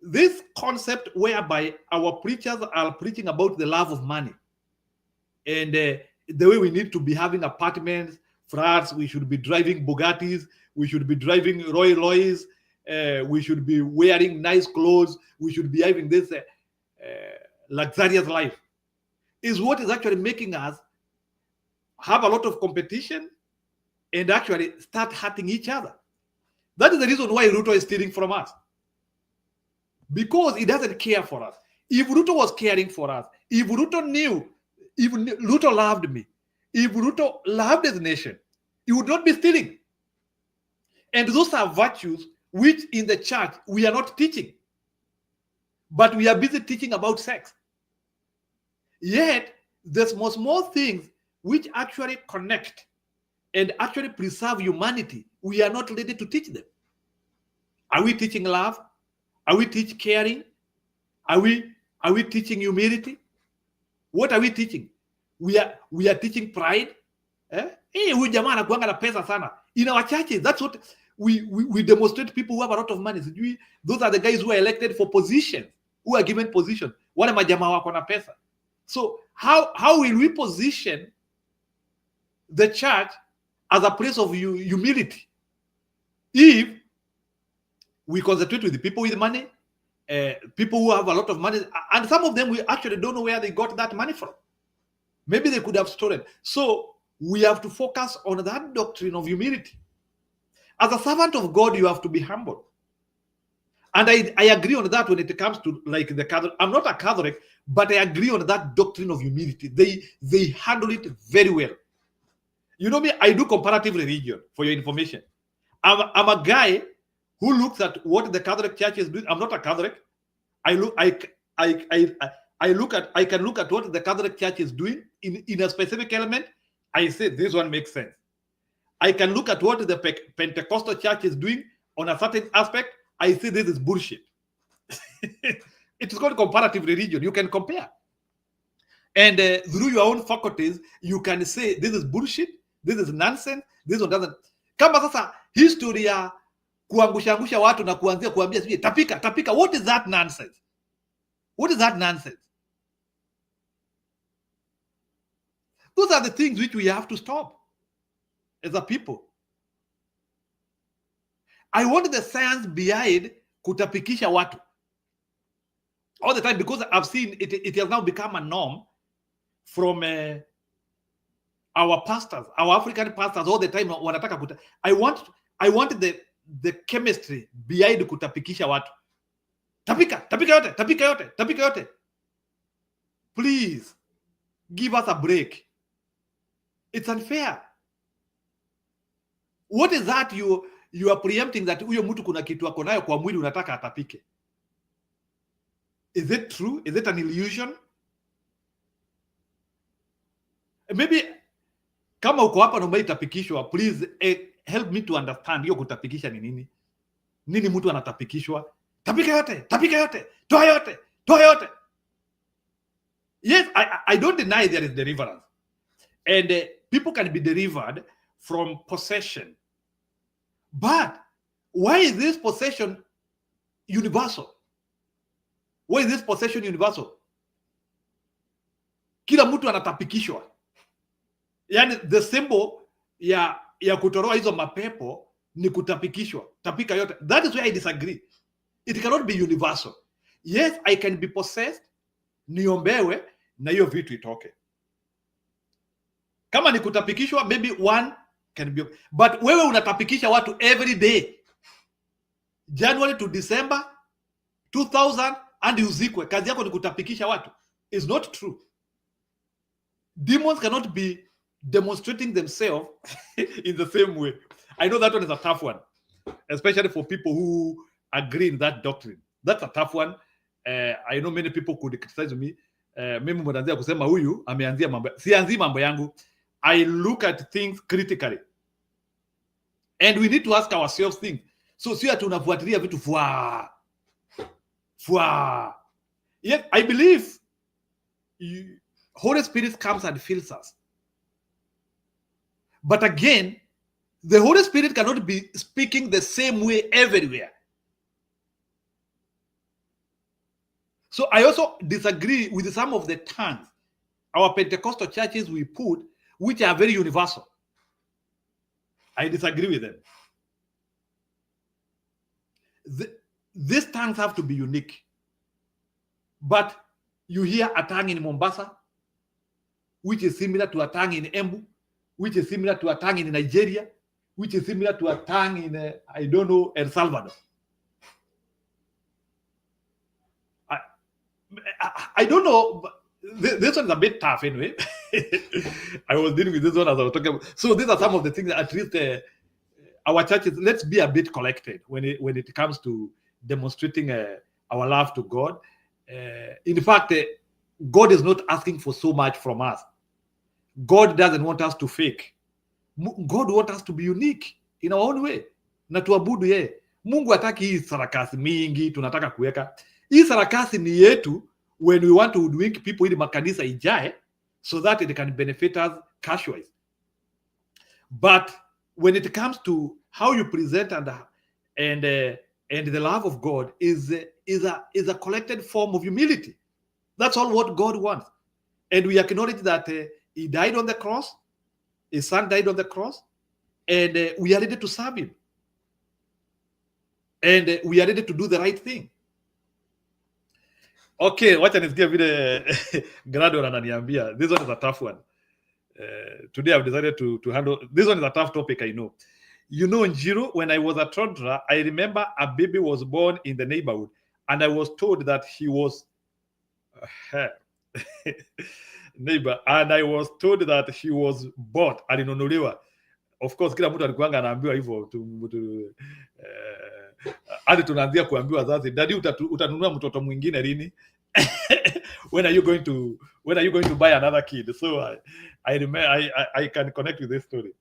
Speaker 1: this concept whereby our preachers are preaching about the love of money and the way we need to be having apartments, flats, we should be driving Bugattis, we should be driving Royals, we should be wearing nice clothes, we should be having this luxurious life, is what is actually making us have a lot of competition and actually start hurting each other. That is the reason why Ruto is stealing from us. Because he doesn't care for us. If Ruto was caring for us, if Ruto knew, if Ruto loved me, if Ruto loved his nation, he would not be stealing. And those are virtues which in the church we are not teaching. But we are busy teaching about sex. Yet, the small things which actually connect and actually preserve humanity, we are not ready to teach them. Are we teaching love? Are we teaching caring? Are we teaching humility? What are we teaching? We are teaching pride. Huyu jamaa anakuanga na pesa sana. In our churches, that's what we demonstrate. People who have a lot of money. Those are the guys who are elected for positions, who are given positions. Wale majamaa wako na pesa. So how will we position the church as a place of humility if we concentrate with the people with money, people who have a lot of money, and some of them we actually don't know where they got that money from. Maybe they could have stolen. So we have to focus on that doctrine of humility. As a servant of God, you have to be humble. And I agree on that when it comes to like the Catholic. I'm not a Catholic, but I agree on that doctrine of humility. They handle it very well. You know me, I do comparative religion, for your information. I'm a guy who looks at what the Catholic Church is doing. I'm not a Catholic. I can look at what the Catholic Church is doing in a specific element. I say this one makes sense. I can look at what the Pentecostal Church is doing on a certain aspect. I say this is bullshit. It is called comparative religion. You can compare. And through your own faculties, you can say this is bullshit, this is nonsense, this one doesn't. Kama sasa history ya kuangusha watu na kuanzia kuambia sije tapika, what is that nonsense? What is that nonsense? Those are the things which we have to stop as a people. I want the science behind kutapikisha watu all the time, because I've seen it has now become a norm from our pastors, our African pastors all the time wanataka I want the chemistry behind kutapikisha watu. Tapika yote. Please give us a break. It's unfair. What is that you are preempting that huyo mtu kuna kitu ako nayo kwa mwili unataka atapike? Is it true? Is it an illusion? Maybe kama uko hapa na umeitapikishwa, please help me to understand hiyo kutapikisha ni nini? Nini mtu anatapikishwa? Tapika yote. Toa yote. Yes, I don't deny there is deliverance. And people can be delivered from possession. But why is this possession universal? Why is this possession universal? Kila mtu anatapikishwa. Yani the symbol ya kutoroa hizo mapepo ni kutapikishwa. Tapika yote. That is where I disagree. It cannot be universal. Yes, I can be possessed, niombewe na hiyo vitu itoke. Kama ni kutapikishwa, maybe one can be, but wewe unatapikisha watu every day, January to December 2000, and uzikwe. Kazi yako ni kutapikisha watu. It's not true. Demons cannot be demonstrating themselves in the same way. I know that one is a tough one, especially for people who agree in that doctrine. That's a tough one. I know many people could criticize me. Mimi mwananzia kusema huyu ameanzia mambo. Sianzi mambo yangu. I look at things critically. And we need to ask ourselves things. So sio tunafuatilia vitu fwa. Yes, I believe Holy Spirit comes and fills us. But again, the Holy Spirit cannot be speaking the same way everywhere. So I also disagree with some of the terms our Pentecostal churches we put, which are very universal. I disagree with them. these tongues have to be unique. But you hear a tongue in Mombasa, which is similar to a tongue in Embu, which is similar to a tongue in Nigeria, which is similar to a tongue in, I don't know, El Salvador. I don't know, but this one is a bit tough anyway. I was dealing with this one as I was talking about. So these are some of the things that at least our churches, let's be a bit collected when it comes to demonstrating our love to God. In fact, God is not asking for so much from us. God doesn't want us to fake. God wants us to be unique in our own way. Na tuabudu yeye. Mungu hataki hii sarakasi mingi tunataka kuweka. Hii sarakasi ni yetu when we want to hoodwink people ili makanisa ijae so that it can benefit us cash-wise. But when it comes to how you present and the love of God is a collected form of humility. That's all what God wants. And we acknowledge that he died on the cross, his son died on the cross, and we are ready to serve him. And we are ready to do the right thing. Okay, wacha nisikie vile Grado ananiambia. This one is a tough one. Today I've decided to handle, this one is a tough topic, I know. You know, Njiro, when I was a toddler, I remember a baby was born in the neighborhood, and I was told that he was neighbor, and I was told that he was bought, alinunuliwa. Of course, kila mtu alikuanga anaambiwa hivyo hadi tunaanzia kuambiwa sasa, daddy utanunua mtoto mwingine lini? when are you going to buy another kid? So I remember, I can connect with this story.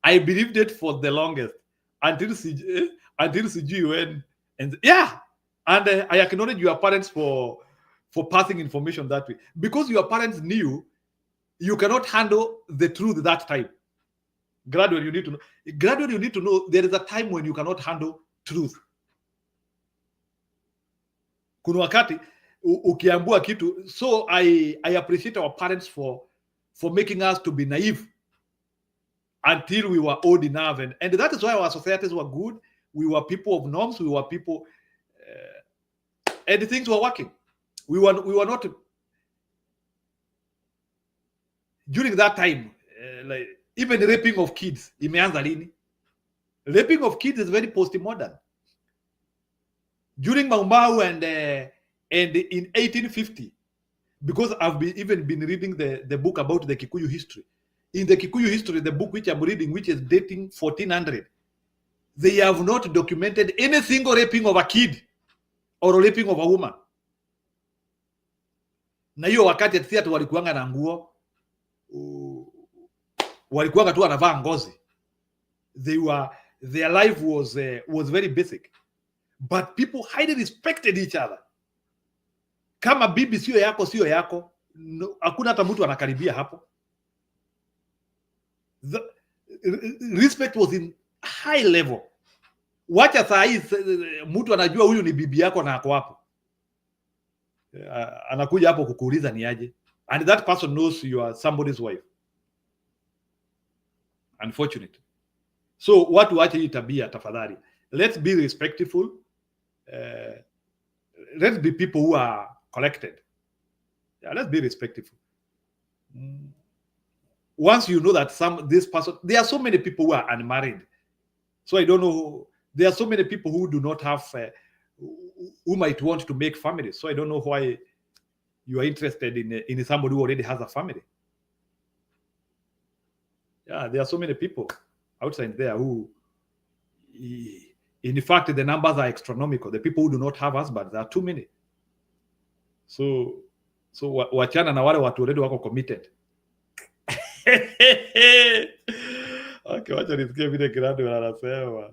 Speaker 1: I believed it for the longest until CG went, and yeah, and I acknowledge your parents for passing information that way, because your parents knew you cannot handle the truth that time. Gradually, you need to know there is a time when you cannot handle truth. Kuna wakati ukiambua kitu. So I appreciate our parents for making us to be naive until we were old enough, and that is why our societies were good. We were people of norms. We were people, and things were working. We were not during that time, like even raping of kids. Imeanza lini? Raping of kids is very post-modern. During Maumau and in 1850, because I've been reading the book about the Kikuyu history. In the Kikuyu history, the book which I'm reading, which is dating 1400, they have not documented any single raping of a kid or raping of a woman. Na hiyo wakati ati atu walikuanga na nguo, walikuanga tu wanavaa ngozi. Their life was very basic, but people highly respected each other. Kama bibi sio yako, hakuna hata mtu anakaribia hapo. The respect was in high level. Wacha saa hii mtu anajua huyu ni bibi yako na ako hapo, anakuja hapo kukuuliza ni aje, and that person knows you are somebody's wife. Unfortunately. So watu waache hii tabia tafadhali. Let's be respectful. Let's be people who are collected. Yeah, let's be respectful. Once you know that this person, there are so many people who are unmarried. So I don't know. There are so many people who do not have, who might want to make families. So I don't know why you are interested in somebody who already has a family. Yeah, there are so many people outside there who, in fact, the numbers are astronomical. The people who do not have husbands, there are too many. So wachana na wale watu already wako committed. Okay, wacha nisikie vile Grado anasema.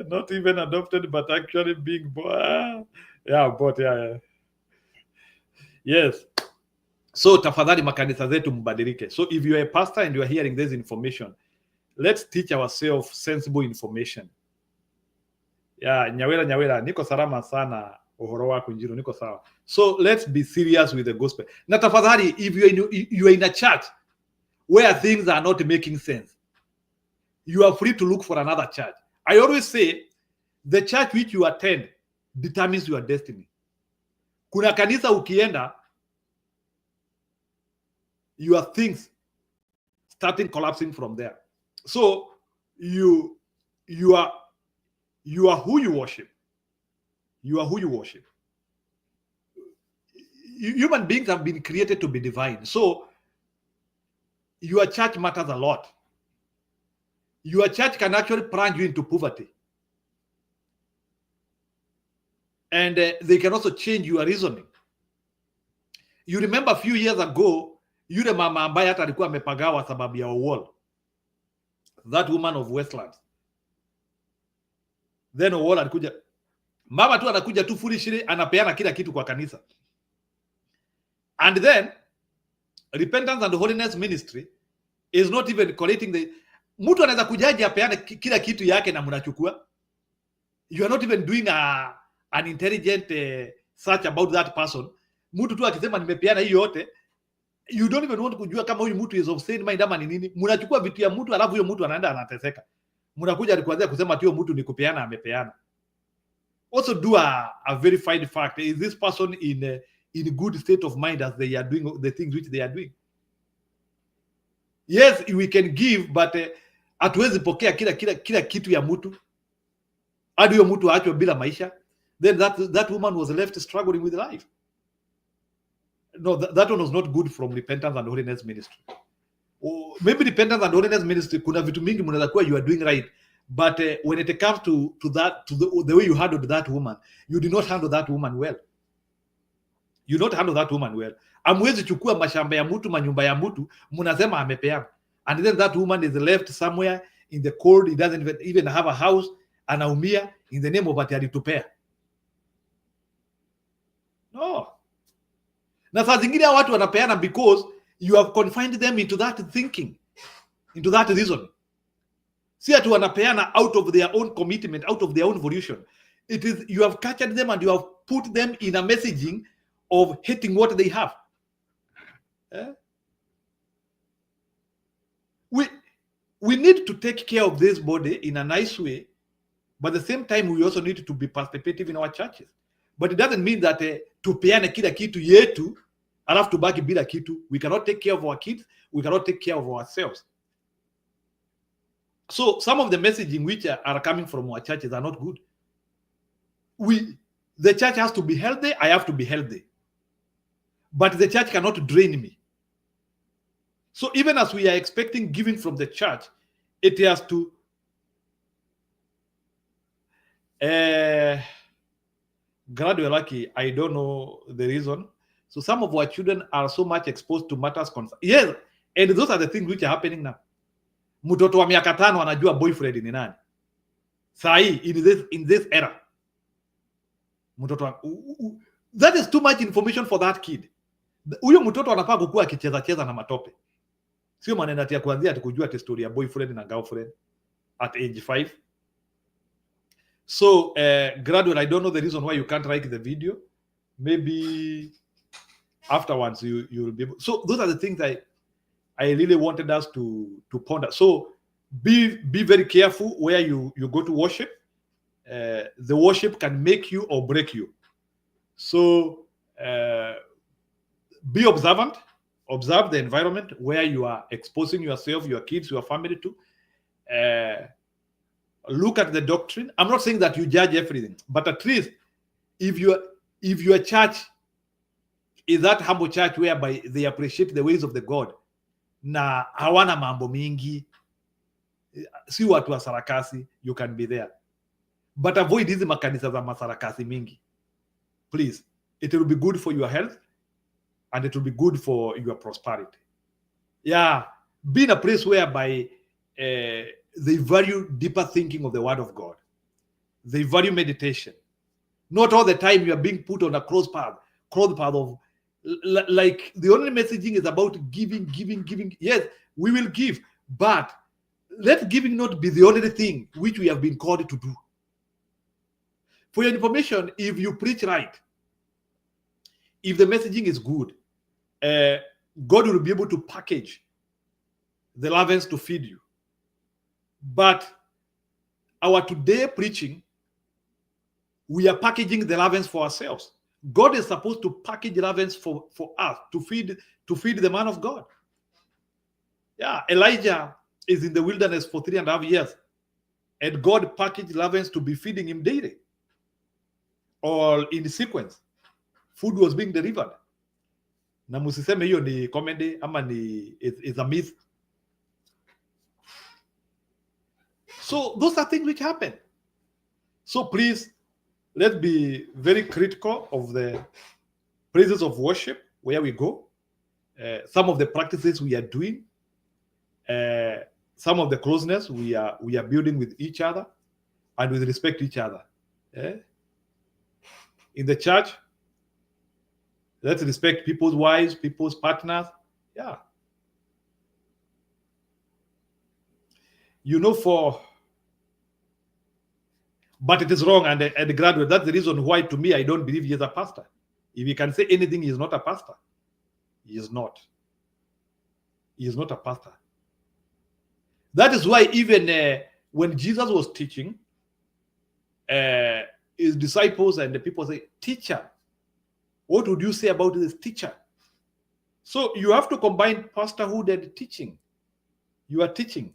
Speaker 1: Not even adopted, but actually being born. Yeah, but yeah. Yes. So tafadhali makanisa zetu mbadilike. So if you are a pastor and you are hearing this information, let's teach ourselves sensible information. Yeah, nyawera, niko salama sana uhoro wako Njiro, niko sawa. So let's be serious with the gospel. Na tafadhali, if you are in a church where things are not making sense, you are free to look for another church. I always say, The church which you attend determines your destiny. Kuna kanisa ukienda, your things starting collapsing from there. So you are who you worship. You are who you worship. Human beings have been created to be divine. So your church matters a lot. Your church can actually plunge you into poverty. And they can also change your reasoning. You remember a few years ago, yule mama ambaye hata alikuwa amepagawa sababu ya wall. That woman of Westlands. Then wall alikuja. Mama tu anakuja tu foolishly, anapeana kila kitu kwa kanisa. And then repentance and holiness ministry is not even collecting the... Mtu anaweza kujaji apeane kila kitu yake na mnachukua. You are not even doing an intelligent search about that person. Mtu tu akisema nimepeana hii yote, you don't even want kujua kama huyu mtu is of sane mind ama ni nini. Mnachukua vitu ya mtu alafu huyo mtu anaenda anateseka. Mnakuja alikuanza kusema tu huyo mtu ni kupeana amepeana. Also do a verified fact. Is this person in good state of mind as they are doing the things which they are doing? Yes, we can give, but hatuwezi pokea kila kitu ya mtu. Hadi huyo mtu aachwe bila maisha. Then that woman was left struggling with life. No, that one was not good from repentance and holiness ministry. Maybe repentance and holiness ministry, kuna vitu mingi mnaweza kuwa you are doing right, but when it comes to the way you handled that woman, you did not handle that woman well. You not handle that woman well. Amwezi chukua mashamba ya mtu, manyumba ya mtu, mnasema amepeana. And then that woman is left somewhere in the cold, he doesn't even have a house, anaumia in the name of ati alitupea. No. Na saa zingine watu wanapeana because you have confined them into that thinking, into that reason. Si ati wanapeana out of their own commitment, out of their own volition. It is, you have captured them and you have put them in a messaging of hating what they have. We need to take care of this body in a nice way, but at the same time we also need to be participative in our churches. But it doesn't mean that tupeane kila kitu yetu alafu tubaki bila kitu. We cannot take care of our kids, we cannot take care of ourselves. So some of the messaging which are coming from our churches are not good. The church has to be healthy, I have to be healthy. But the church cannot drain me. So even as we are expecting giving from the church, it has to gradually lucky. I don't know the reason. So some of our children are so much exposed to matters concern. Yes, and those are the things which are happening now. Mtoto wa miaka 5 anajua boyfriend ni nani. Sahi in this era. Mtoto that is too much information for that kid. Huyo mtoto anafaa kukua akicheza na matope. Sio maneno ati ya kuanzia ati kujua ati story ya boyfriend na girlfriend at age 5. So gradually, I don't know the reason why you can't like the video. Maybe afterwards you will be able. So those are the things I really wanted us to ponder. So be very careful where you go to worship. The worship can make you or break you. So be observant. Observe the environment where you are exposing yourself, your kids, your family to. Look at the doctrine. I'm not saying that you judge everything, but at least if your church is that humble church whereby they appreciate the ways of the God, na hawana mambo mingi, si watu wa sarakasi, you can be there. But avoid hizi makanisa za masarakasi mingi. Please, it will be good for your health and it will be good for your prosperity. Yeah, be in a place whereby they value deeper thinking of the word of God. They value meditation. Not all the time you are being put on a cross path of like the only messaging is about giving. Yes, we will give, but let giving not be the only thing which we have been called to do. For your information, if you preach right, if the messaging is good, God will be able to package the ravens to feed you. But our today preaching we are packaging the ravens for ourselves. God is supposed to package ravens for us to feed the man of God. Yeah, Elijah is in the wilderness for 3.5 years, and God packaged ravens to be feeding him daily, all in sequence. Food was being delivered. Na musiseme hiyo ni comedy ama ni is a myth. So those are things which happen. So please, let's be very critical of the places of worship where we go, some of the practices we are doing, some of the closeness we are building with each other and with respect to each other. In the church, let's respect people's wives, people's partners. Yeah. But it is wrong, and the graduate, that's the reason why, to me, I don't believe he is a pastor. If he can say anything, he is not a pastor. He is not. He is not a pastor. That is why even when Jesus was teaching, his disciples and the people say, "Teacher, what would you say about this teacher?" So you have to combine pastorhood and teaching. You are teaching.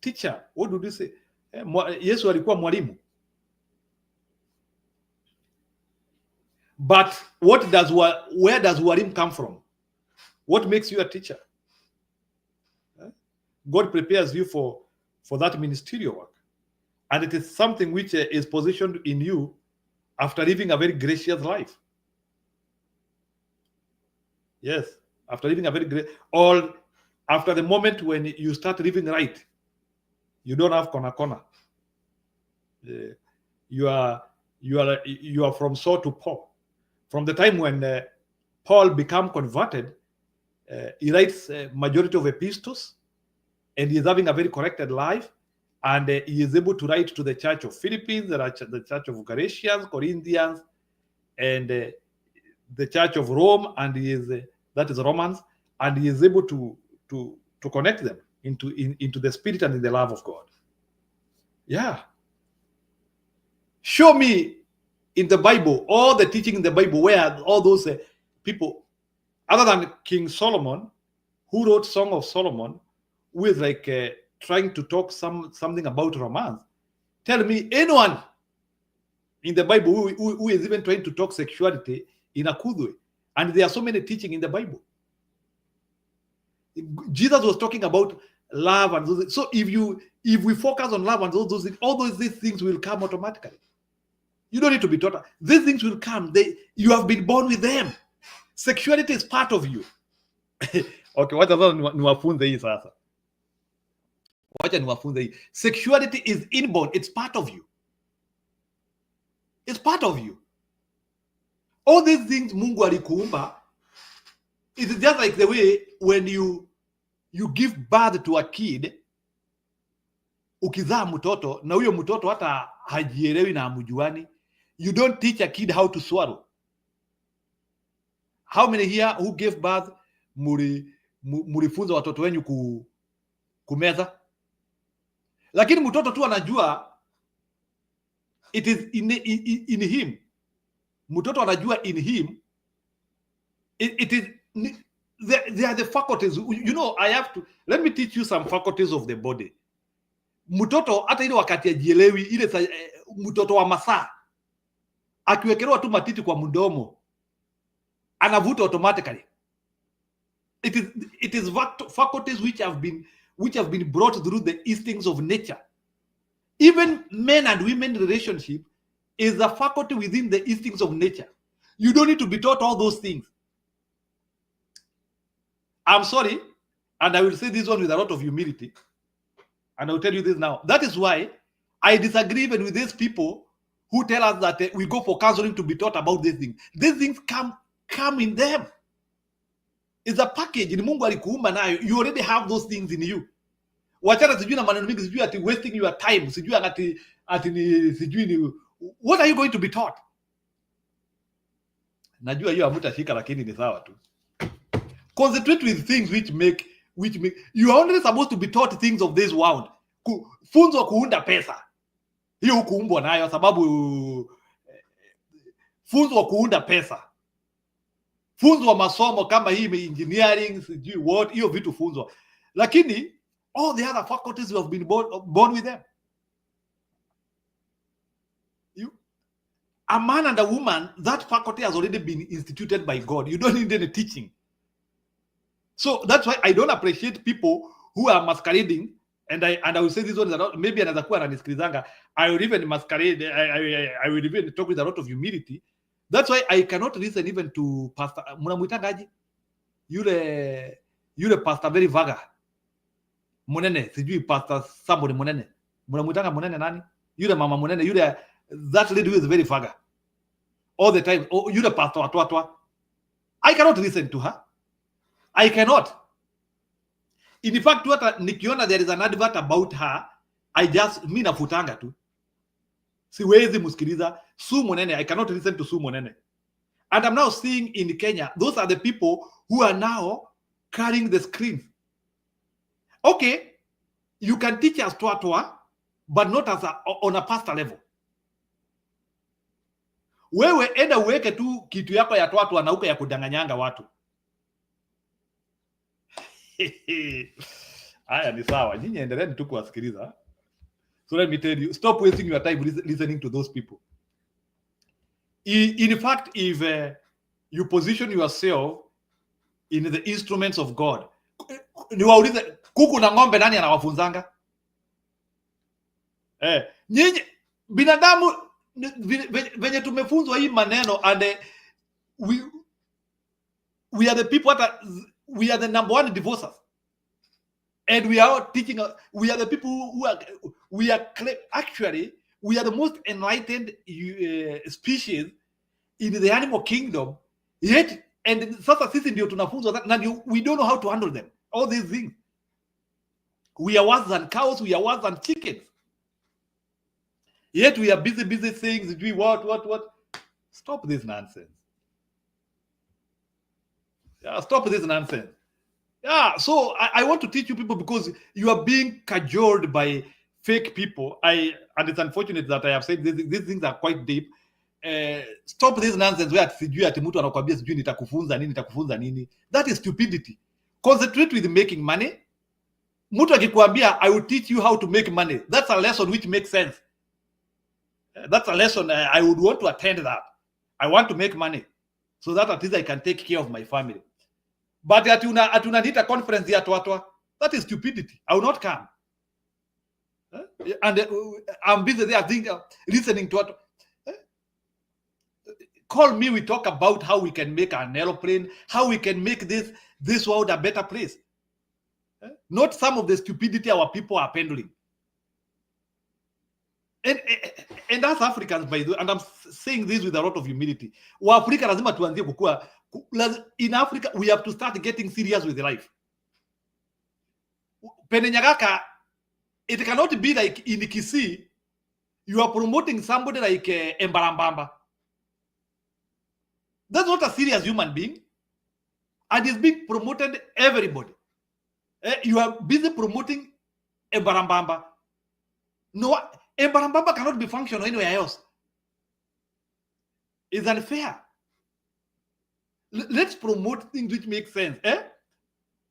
Speaker 1: Teacher, what would you say? Yesu alikuwa mwalimu. But where does walimu come from? What makes you a teacher? God prepares you for that ministerial work. And it is something which is positioned in you after living a very gracious life. Yes, after living a very great, or after the moment when you start living right, you don't have corner. You are from Saul to Paul. From the time when Paul became converted, he writes majority of epistles, and he is having a very corrected life, and he is able to write to the church of Philippines, the church of Galatians, Corinthians, and the church of Rome, and that is Romans, and he is able to connect them into the spirit and in the love of God. Yeah. Show me in the Bible, all the teaching in the Bible, where all those people, other than King Solomon, who wrote Song of Solomon, who is like trying to talk something about romance. Tell me anyone in the Bible who is even trying to talk sexuality in a good way. And there are so many teaching in the Bible. Jesus was talking about love and those. So if we focus on love and those things, all these things will come automatically. You don't need to be taught. These things will come. You have been born with them. Sexuality is part of you. Okay, wacha niwafunze hii sasa. Wacha niwafunze hii. Sexuality is inborn. It's part of you. It's part of you. All these things Mungu alikuumba. It's just like the way when you give birth to a kid, ukizaa mtoto na huyo mtoto hata hajielewi na hamujuani, you don't teach a kid how to swallow. How many here who gave birth murifunza watoto wenyu kumeza? Lakini mtoto tu anajua, it is in him. Mtoto anajua in him. It is, they are the faculties. You know, let me teach you some faculties of the body. Mtoto hata ile wakati ajielewi, ile mtoto wa masaa akiwekelewa tu matiti kwa mdomo anavuta automatically. It is faculties which have been brought through the instincts of nature. Even men and women relationship is a faculty within the instincts of nature. You don't need to be taught all those things. I'm sorry, and I will say this one with a lot of humility, and I will tell you this now. That is why I disagree even with these people who tell us that we go for counseling to be taught about these things. These things come in them. It's a package. In Mungu alikuumba nayo. You already have those things in you. Wachana sijui na maneno mingi, sijui ati wasting your time, sijui ati sijui ni, what are you going to be taught? Najua hiyo hamtashika, lakini ni sawa tu. Concentrate with things which make you are only supposed to be taught things of this world. Funzo kuunda pesa, hiyo hukuumbwa nayo, sababu funzwa kuunda pesa, funzwa masomo kama hii engineering, sijui what, hiyo vitu funzwa, lakini all the other faculties you have been born with them. A man and a woman, that faculty has already been instituted by God. You don't need any teaching. So that's why I don't appreciate people who are masquerading. And I will say this one, maybe another kuwa ananisikilizanga, I will even masquerade, I will even talk with a lot of humility. That's why I cannot listen even to Pastor mnamuitangaje yule pastor very vaga Munene, sijui Pastor somebody Munene, mnamuitanga Munene nani, yule mama Munene, yule that lady who is very vaga all the time. Oh, yule pastor watwa, I cannot listen to her. I cannot. In fact, what nikiona there is an advert about her, I just mi nafutanga tu, siwezi musikiliza. Su Munene, I cannot listen to Su Munene. And I'm now seeing in Kenya, those are the people who are now carrying the screen. Okay, you can teach us twatwa, but not as on a pastor level. Wewe enda uweke tu kitu yako ya twatwa na uke ya kudanganyanga watu. Haya ni sawa, nyinyi endeleeni tu kuwasikiliza. So let me tell you, stop wasting your time listening to those people. In fact, if you position yourself in the instruments of God, niwaulize, kuku na ng'ombe nani anawafunzanga? Nyinyi binadamu venye tumefunzwa hii maneno, and we are the people that we are the number one divorcers, and we are teaching. We are the people who are actually we are the most enlightened species in the animal kingdom, yet and sasa sisi ndio tunafunzwa that, and we don't know how to handle them, all these things. We are worse than cows, we are worse than chickens, yet we are busy things. Do what? Stop this nonsense. Yeah, stop this nonsense. Yeah, so I want to teach you people, because you are being cajoled by fake people. And it's unfortunate that I have said these things are quite deep. Stop this nonsense where sijui ati mtu anakuambia sijui nitakufunza nini. That is stupidity. Concentrate with making money. Mtu akikwambia I will teach you how to make money, that's a lesson which makes sense. That's a lesson I would want to attend that. I want to make money so that at least I can take care of my family. But atunanita conference ya twatwa, that is stupidity. I will not come. And I'm busy there listening to what. Call me, we talk about how we can make an aeroplane, how we can make this world a better place. Not some of the stupidity our people are pendling. And as Africans, by the way, and I'm saying this with a lot of humility, Africa lazima tuanzie kukua. In Africa, we have to start getting serious with life. Penenyagaka, it cannot be like in Kisii, you are promoting somebody like Embarambamba. That's not a serious human being. And he's being promoted everybody. You are busy promoting Embarambamba. No, Embarambamba cannot be functional anywhere else. It's unfair. Let's promote things which make sense.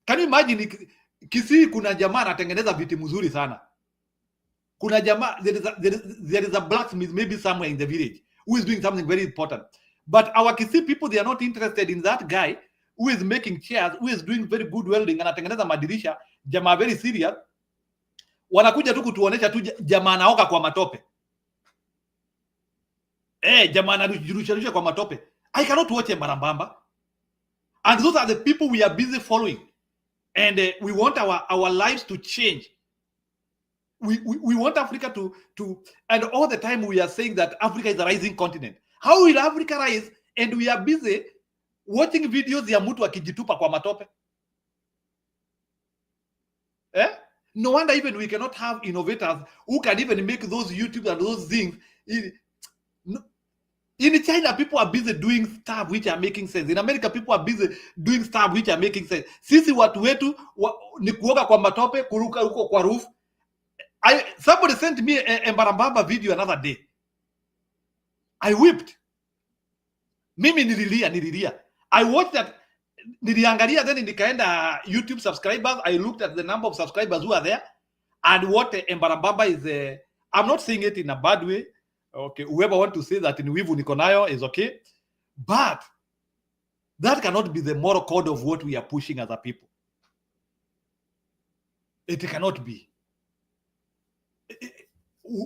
Speaker 1: Can you imagine Kisii kuna jamaa anatengeneza viti mzuri sana. Kuna jamaa, there is a blacksmith maybe somewhere in the village who is doing something very important. But our Kisii people, they are not interested in that guy who is making chairs, who is doing very good welding, anatengeneza madirisha, jamaa very serious. Wanakuja tu kutuonesha tu jamaa anaoka kwa matope. Jamaa anajirusha kwa matope. I cannot watch Embarambamba. And those are the people we are busy following. And we want our lives to change. We want Africa to, and all the time we are saying that Africa is a rising continent. How will Africa rise? And we are busy watching videos ya mtu akijitupa kwa matope. No wonder even we cannot have innovators who can even make those YouTube and those things. In China, people are busy doing stuff which are making sense. In America, people are busy doing stuff which are making sense. Sisi watu wetu ni kuoga kwa matope, kuruka huko kwa roof. Somebody sent me a Embarambamba video another day. I wept. Mimi nililia. I watched that, niliangalia, then nikaenda YouTube subscribers. I looked at the number of subscribers who are there and what Embarambamba is. I'm not saying it in a bad way. Okay, whoever want to say that in wivu niko nayo is okay, but that cannot be the moral code of what we are pushing as a people. It cannot be.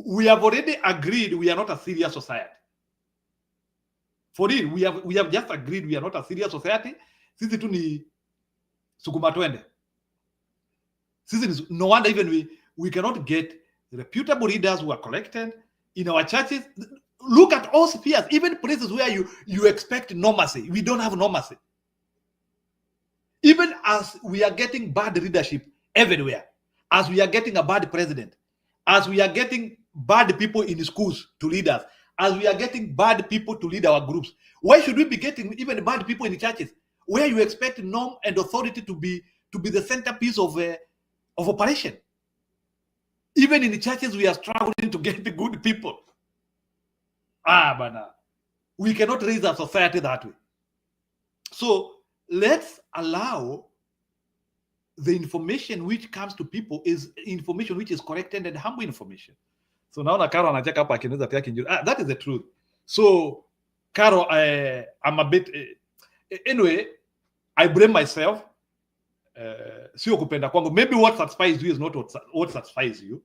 Speaker 1: We have already agreed we are not a serious society. For real, we have just agreed we are not a serious society. Sisi tu ni sukuma twende. Sisi ni, no wonder even we cannot get reputable leaders who are collected in our churches. Look at all spheres, even places where you expect normacy. We don't have normacy. Even as we are getting bad leadership everywhere, as we are getting a bad president, as we are getting bad people in schools to lead us, as we are getting bad people to lead our groups, why should we be getting even bad people in churches where you expect norm and authority to be the centerpiece of operation? Even in the churches, we are struggling to get the good people. Bana, we cannot raise our society that way. So let's allow the information which comes to people is information which is corrected and humble information. So now Karo anacheka hapa akinuza pia kinjuri. That is the truth. So Karo, I'm a bit anyway, I blame myself. Sio kupenda kwangu. Maybe what satisfies you is not what satisfies you.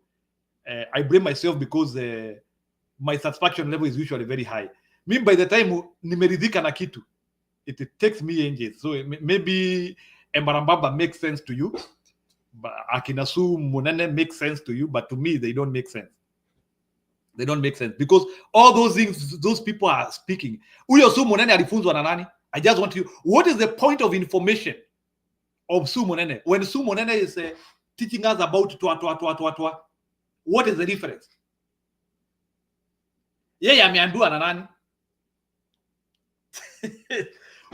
Speaker 1: I blame myself because my satisfaction level is usually very high. Me, by the time nimeridhika na kitu, it takes me ages. So maybe Embarambamba makes sense to you, but Akina Su Munene makes sense to you, but to me they don't make sense. They don't make sense because all those things those people are speaking. Uyo Su Munene alifunzwa na nani? I just want you. What is the point of information of Su Munene when Su Munene is teaching us about twa? What is the difference? Yeye ameambiwa na nani?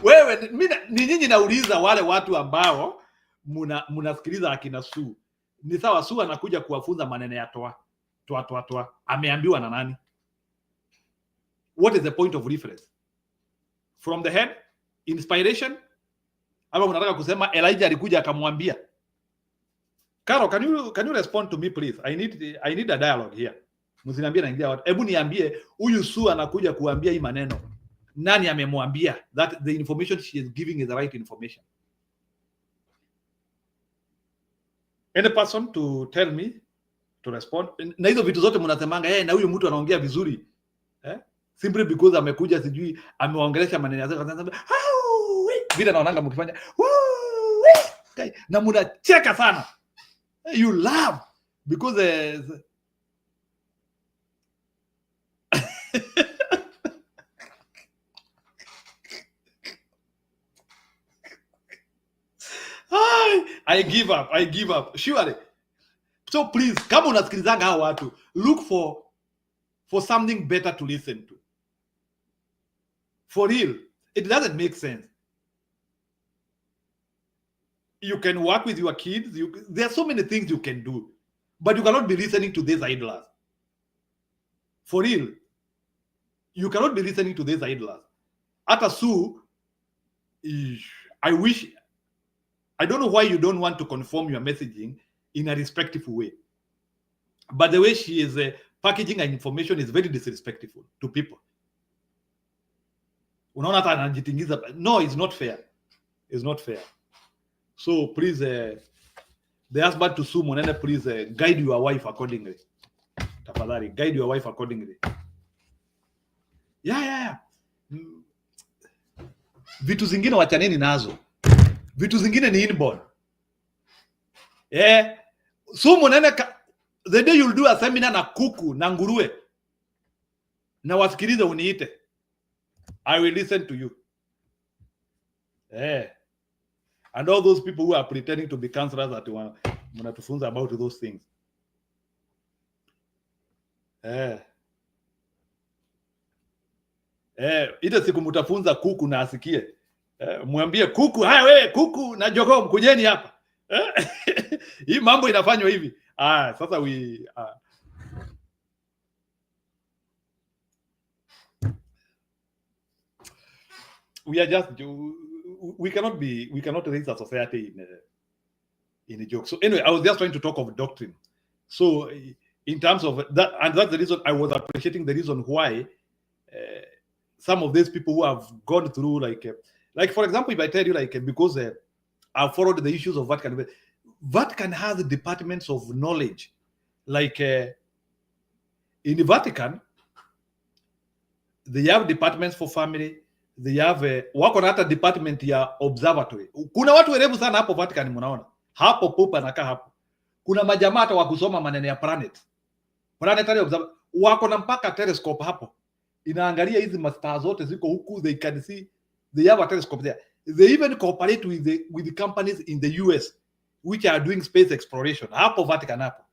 Speaker 1: Wewe ni nyinyi nauliza wale watu ambao mnasikiliza akina Su. Ni sawa Su anakuja kuwafunza maneno ya toa. Ameambiwa na nani? What is the point of reference? From the head? Inspiration? Ama unataka kusema Elijah alikuja akamwambia? Karo, can you respond to me please? I need a dialogue here. Msiniambie naingia watu. Hebu niambie huyu Su anakuja kuambia hii maneno. Nani amemwambia that the information she is giving is the right information? Any person to tell me to respond? Na hizo vitu zote mnasemanga na huyu mtu anaongea vizuri. Simply because amekuja sijui ameongelesha maneno yake. Bila naonanga mkifanya. Na mnacheka sana. You laugh because I give up. Surely. So please, kama unasikilizanga hao watu, look for something better to listen to. For real, it doesn't make sense. You can work with your kids. There are so many things you can do, but you cannot be listening to these idlers. For real, you cannot be listening to these idlers. Ata Su, I don't know why you don't want to conform your messaging in a respectful way. But the way she is packaging her information is very disrespectful to people. Unaona hata anajitingiza. No, it's not fair. It's not fair. So please, the husband to Su Munene, please guide your wife accordingly. Tafadhali, guide your wife accordingly. Yeah. Vitu zingine wachaneni nazo. Vitu zingine ni inborn. Su Munene, the day you'll do a seminar na kuku na nguruwe na wasikilize uniite, I will listen to you. And all those people who are pretending to be counselors that wanatufunza about those things. Ita siku mutafunza kuku na asikie. Mwambie kuku, haya wewe kuku na jogoo mkujeni hapa. Hii mambo inafanywa hivi. Sasa we are just, we cannot raise a society in a joke. So anyway, I was just trying to talk of doctrine. So in terms of that, and that's the reason I was appreciating the reason why some of these people who have gone through, like for example, if I tell you, because I've followed the issues of Vatican. Vatican has departments of knowledge, like in the Vatican, they have departments for family. They have wako na hata department ya observatory. Kuna watu werevu sana hapo Vatican, mnaona hapo popa anakaa hapo. Kuna majamaa hata wa kusoma maneno ya planetary observer, wako na mpaka telescope hapo, inaangalia hizi mastars zote ziko huku. They can see, they have a telescope there. They even cooperate with the companies in the US which are doing space exploration hapo Vatican hapo.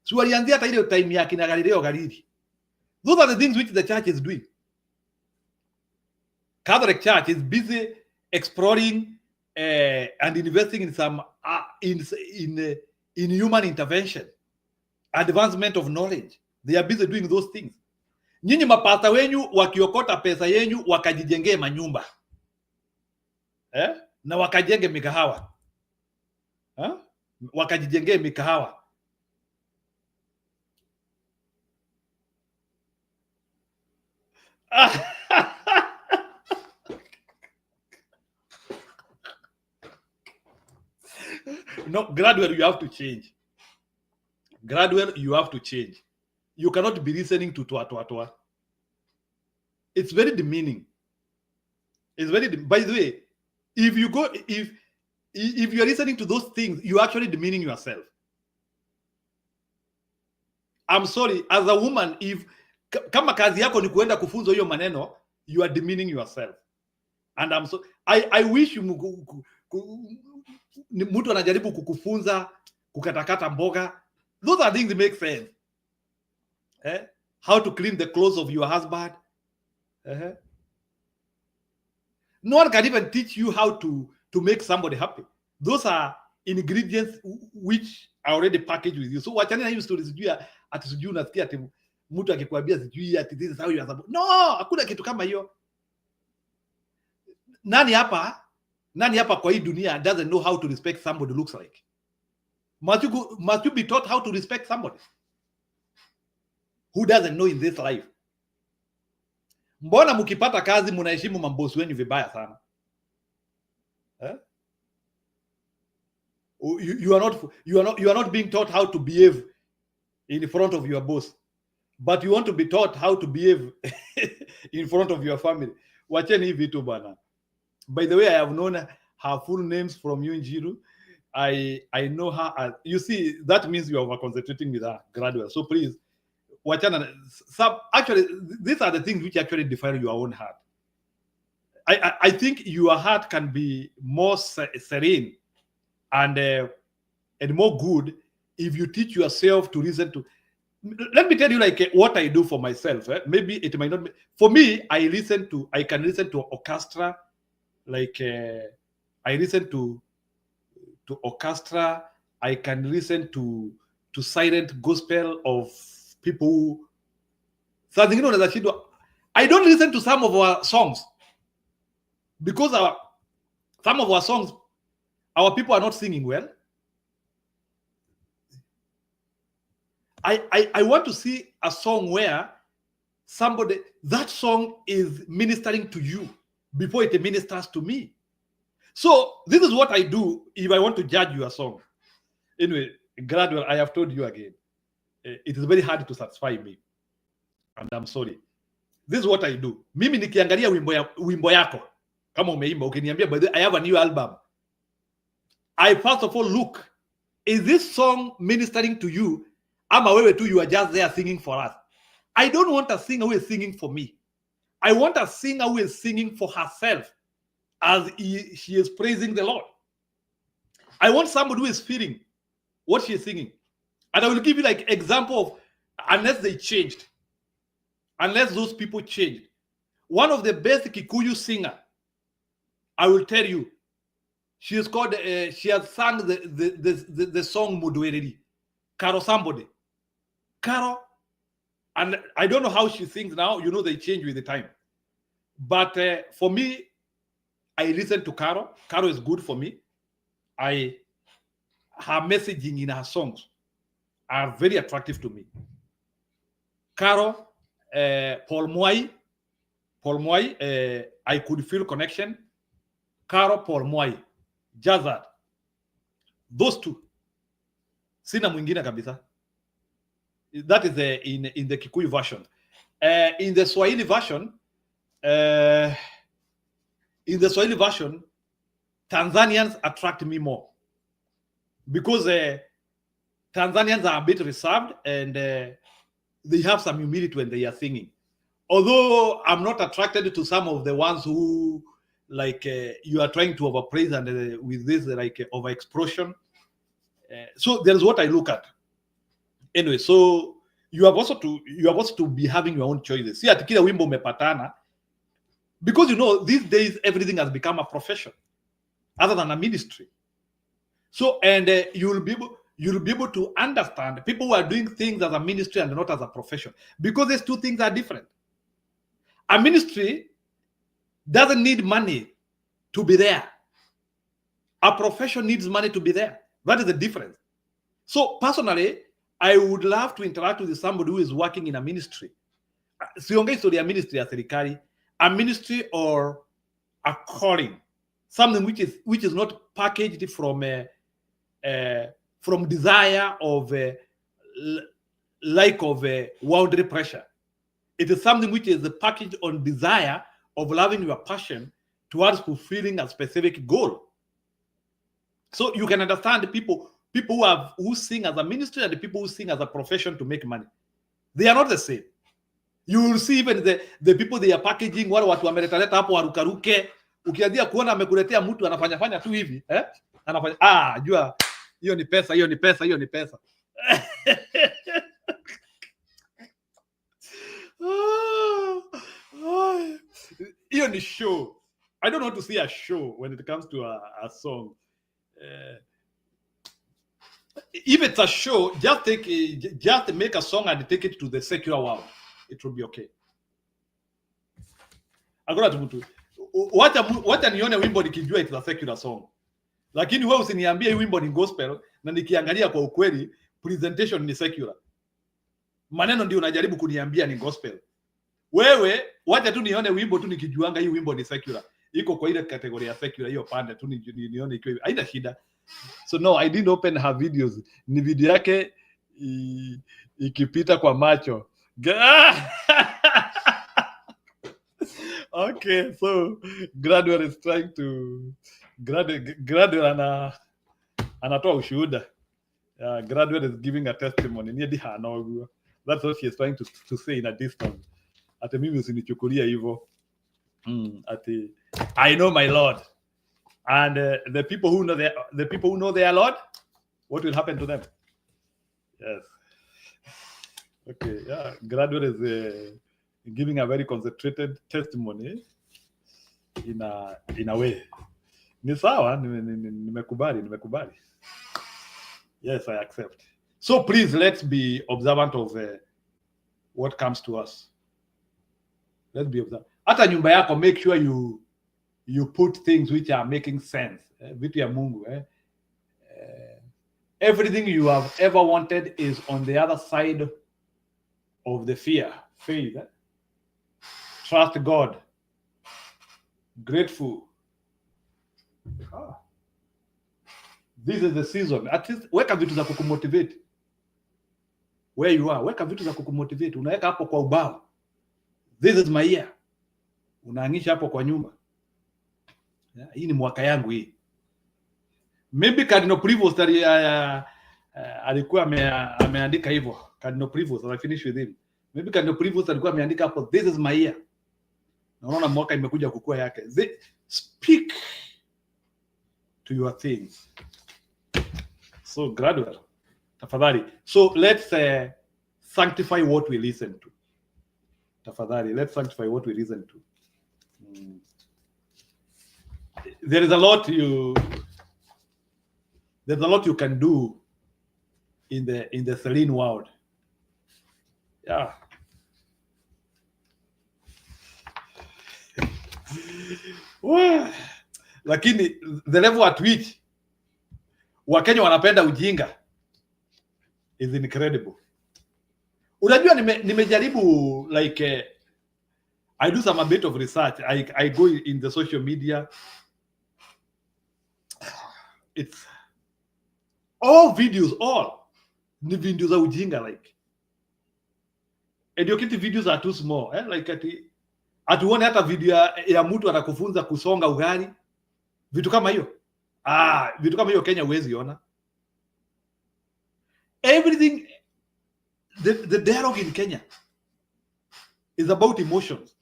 Speaker 1: So walianzia hata ile time ya kina Galileo Galilei. Those are the things which the church is doing. Catholic Church is busy exploring and investing in some in human intervention, advancement of knowledge. They are busy doing those things. Nyinyi mapasta wenyu wakiokota pesa yenyu wakajijengee manyumba na wakajenge mikahawa wakajijengee mikahawa. No, gradually you have to change. Gradually you have to change. You cannot be listening to toa. It's very demeaning. It's very by the way, if you are listening to those things, you're actually demeaning yourself. I'm sorry, as a woman, if kama kazi yako ni kuenda kufunza hiyo maneno, you are demeaning yourself. And I'm so I wish you mtu anajaribu kukufunza kukatakata mboga. Those are things that make sense. How to clean the clothes of your husband. No one can even teach you how to make somebody happy. Those are ingredients which are already packaged with you. So wachani na hiyo stories ati sijui unasikia ati mtu akikwambia sijui ati this is how you are. No, hakuna kitu kama hiyo. Nani hapa kwa hii dunia doesn't know how to respect somebody looks like? Must you be taught how to respect somebody who doesn't know in this life? Mbona mkipata kazi mnaheshimu mambosi wenu vibaya sana? You are not being taught how to behave in front of your boss, but you want to be taught how to behave in front of your family. Wacheni hivi vitu bana. By the way, I have known her full names from you, Njiru. I know her as, you see, that means you are concentrating with her graduate. So please, wachana. Actually, these are the things which actually define your own heart. I think your heart can be more serene and more good if you teach yourself to listen to. Let me tell you, like, what I do for myself. Maybe it might not be for me. I can listen to orchestra. Like I listen to orchestra. I can listen to silent gospel of people who, something, I don't listen to some of our songs because some of our songs, our people are not singing well. I want to see a song where that song is ministering to you before it ministers to me. So this is what I do if I want to judge your song. Anyway, gradual, I have told you again, it is very hard to satisfy me, and I'm sorry. This is what I do. Mimi nikiangalia wimbo yako kama umeimba ukiniambia, by the way, I have a new album, I first of all look, is this song ministering to you? Ama wewe tu, you are just there singing for us. I don't want a singer who is singing for me. I want a singer who is singing for herself as she is praising the Lord. I want somebody who is feeling what she is singing. And I will give you like example of, unless they changed, unless those people changed. One of the best Kikuyu singer, I will tell you, she is called, she has sung the song Mudwereri, Karo somebody. Karo, and I don't know how she sings now, they change with the time. But for me, I listen to Caro. Caro is good for me. Her messaging in her songs are very attractive to me. Caro, Paul Mwai, I could feel connection. Caro, Paul Mwai, Jazad, those two. Sina mwingine kabisa. That is in the Kikuyu version. In the Swahili version, Tanzanians attract me more because Tanzanians are a bit reserved and they have some humility when they are singing. Although I'm not attracted to some of the ones who, like, you are trying to overpraise and with this like over explosion. So there's what I look at. Anyway, so you have also to be having your own choices. See, at kila wimbo umepatana, because these days everything has become a profession other than a ministry. So and you'll be able to understand people who are doing things as a ministry and not as a profession, because these two things are different. A ministry doesn't need money to be there. A profession needs money to be there. That is the difference. So personally, I would love to interact with somebody who is working in a ministry. Siongei story a ministry ya serikali, a ministry or a calling, something which is not packaged from desire of worldly pressure. It is something which is packaged on desire of loving your passion towards fulfilling a specific goal. So you can understand the people who sing as a ministry and the people who sing as a profession to make money. They are not the same. You will see even the people they are packaging, wale watu wameleta hapo warukaruke, ukianzia kuona amekuletea mtu anafanya tu hivi, anafanya jua hiyo ni pesa. Hiyo ni show. I don't want to see a show when it comes to a song. If it's a show, just make a song and take it to the secular world. It will be okay. Agora tumutu. Wacha nione wimbo nikijua it's a secular song. Lakini wewe usiniambie hii wimbo ni gospel na nikiangalia kwa ukweli presentation ni secular. Maneno ndio unajaribu kuniambia ni gospel. Wewe wacha tu nione wimbo tu nikijuanga hii wimbo ni secular. Iko kwa ile kategoria ya secular, hiyo pande tu nione ikiwa haina shida. So no, I didn't open her videos. Ni video yake ikipita kwa macho. Okay, so Graduate is trying to Graduate anatoa ushuhuda. Graduate is giving a testimony. That's what she is trying to say in a distance. Ati mimi usinichukulia hivyo. Ati I know my Lord. And the people who know their Lord, what will happen to them? Yes. Okay. Yeah. Graduate is giving a very concentrated testimony in a way. Ni sawa, nimekubali. Yes, I accept. So please, let's be observant of what comes to us. Let's be observant. Hata nyumba yako, make sure you put things which are making sense. Vitu ya Mungu. Everything you have ever wanted is on the other side of the faith. Trust God. Grateful. This is the season. At least weka vitu za kukumotivate. Where you are, weka vitu za kukumotivate. Unaweka hapo kwa ubao. This is my year. Unaangisha hapo kwa nyumba. Hii ni mwaka yangu hii. Maybe Cardinal Prevost alikuwa ameandika hivyo. Cardinal Prevost, I finish with him. Maybe Cardinal Prevost alikuwa ameandika hapo, this is my year. Naona mwaka imekuja kukua yake. Speak to your things. So Graduate, tafadhali. So let's sanctify what we listen to. Tafadhali, let's sanctify what we listen to. There's a lot you can do in the serene world. Yeah. Lakini the level at which Wakenya wanapenda ujinga is incredible. Unajua nimejaribu like I do some a bit of research. I go in the social media. It's all videos, all ni videos za ujinga like. Educative videos are too small. Like atuone hata video ya mtu anakufunza kusonga ugali. Vitu kama hiyo. Vitu kama hiyo Kenya huwezi ona. Everything, the dialogue in Kenya is about emotions.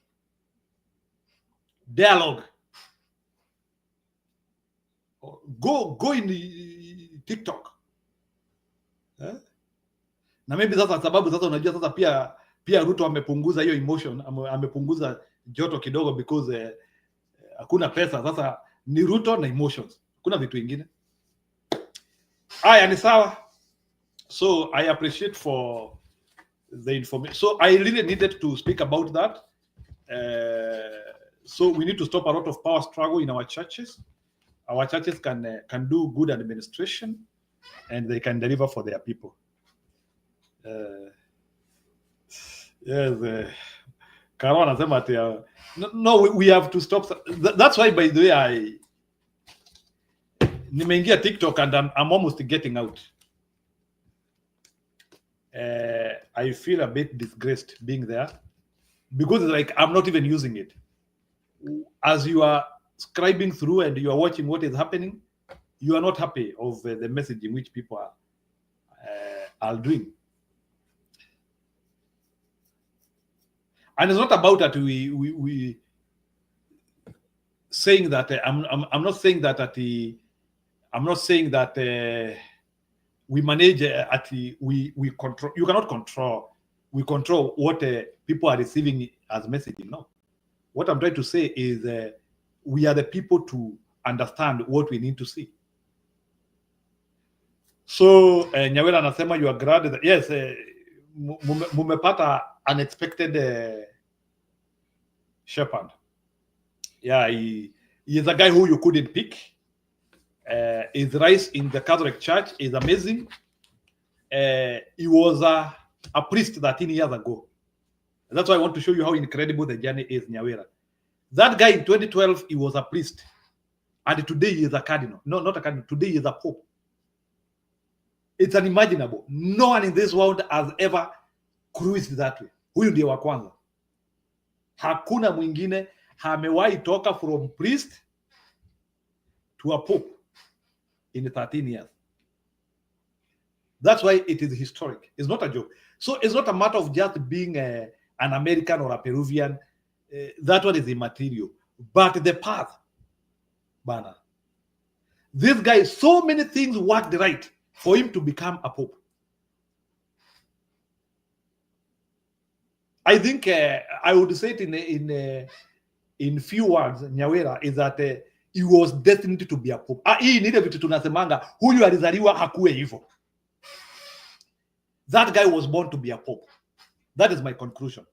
Speaker 1: Dialogue. Go in TikTok. Na maybe sasa sababu sasa unajua sasa pia Ruto amepunguza hiyo emotion, amepunguza joto kidogo because hakuna pesa. Sasa ni Ruto na emotions. Kuna vitu vingine. Ni sawa. So I appreciate for the information. So I really needed to speak about that. So we need to stop a lot of power struggle in our churches. Our churches can do good administration and they can deliver for their people. Yes. Karo anasema ati no, we have to stop. That's why, by the way, nimeingia TikTok and I'm almost getting out. I feel a bit disgraced being there because like I'm not even using it. As you are scribing through and you are watching what is happening, you are not happy of the message in which people are doing. And it's not about that we saying that I'm not saying that I'm not saying that we manage we control. You cannot control. We control what people are receiving as messaging. No, what I'm trying to say is we are the people to understand what we need to see. So Nyawera anasema you are glad that, yes, mumepata unexpected shepherd. Yeah, he is a guy who you couldn't pick. His rise in the Catholic Church is amazing. He was a priest 13 years ago. That's why I want to show you how incredible the journey is, Nyawera. That guy in 2012, he was a priest. And today he is a cardinal. No, not a cardinal. Today he is a pope. It's unimaginable. No one in this world has ever cruised that way. Huyu ndiye wa kwanza. Hakuna mwingine hamewahi toka from priest to a pope in 13 years. That's why it is historic. It's not a joke. So it's not a matter of just being an American or a Peruvian. That one is immaterial. But the path, Bana. This guy, so many things worked right for him to become a pope. I think I would say it in few words, Nyawera, is that he was destined to be a pope. Hii ni ile vitu tunasemanga, huyu alizaliwa hakuwe hivyo. That guy was born to be a pope. That is my conclusion.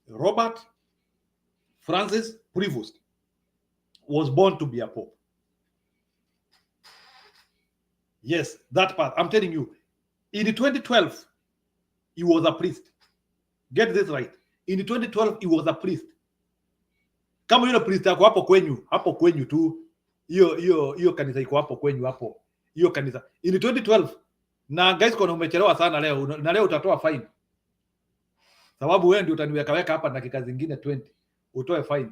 Speaker 1: Robert Francis Prevost was born to be a pope. Yes, that part. I'm telling you, in 2012, he was a priest. Get this right. In 2012, he was a priest. Kama yule priest yako hapo kwenyu tu, hiyo kanisa iko hapo kwenyu hapo. Hiyo kanisa. In 2012, na guys, kuna umechelewa sana leo, na leo utatoa fine. Sababu wewe ndio utaniweka hapa dakika zingine 20. Utoe fine.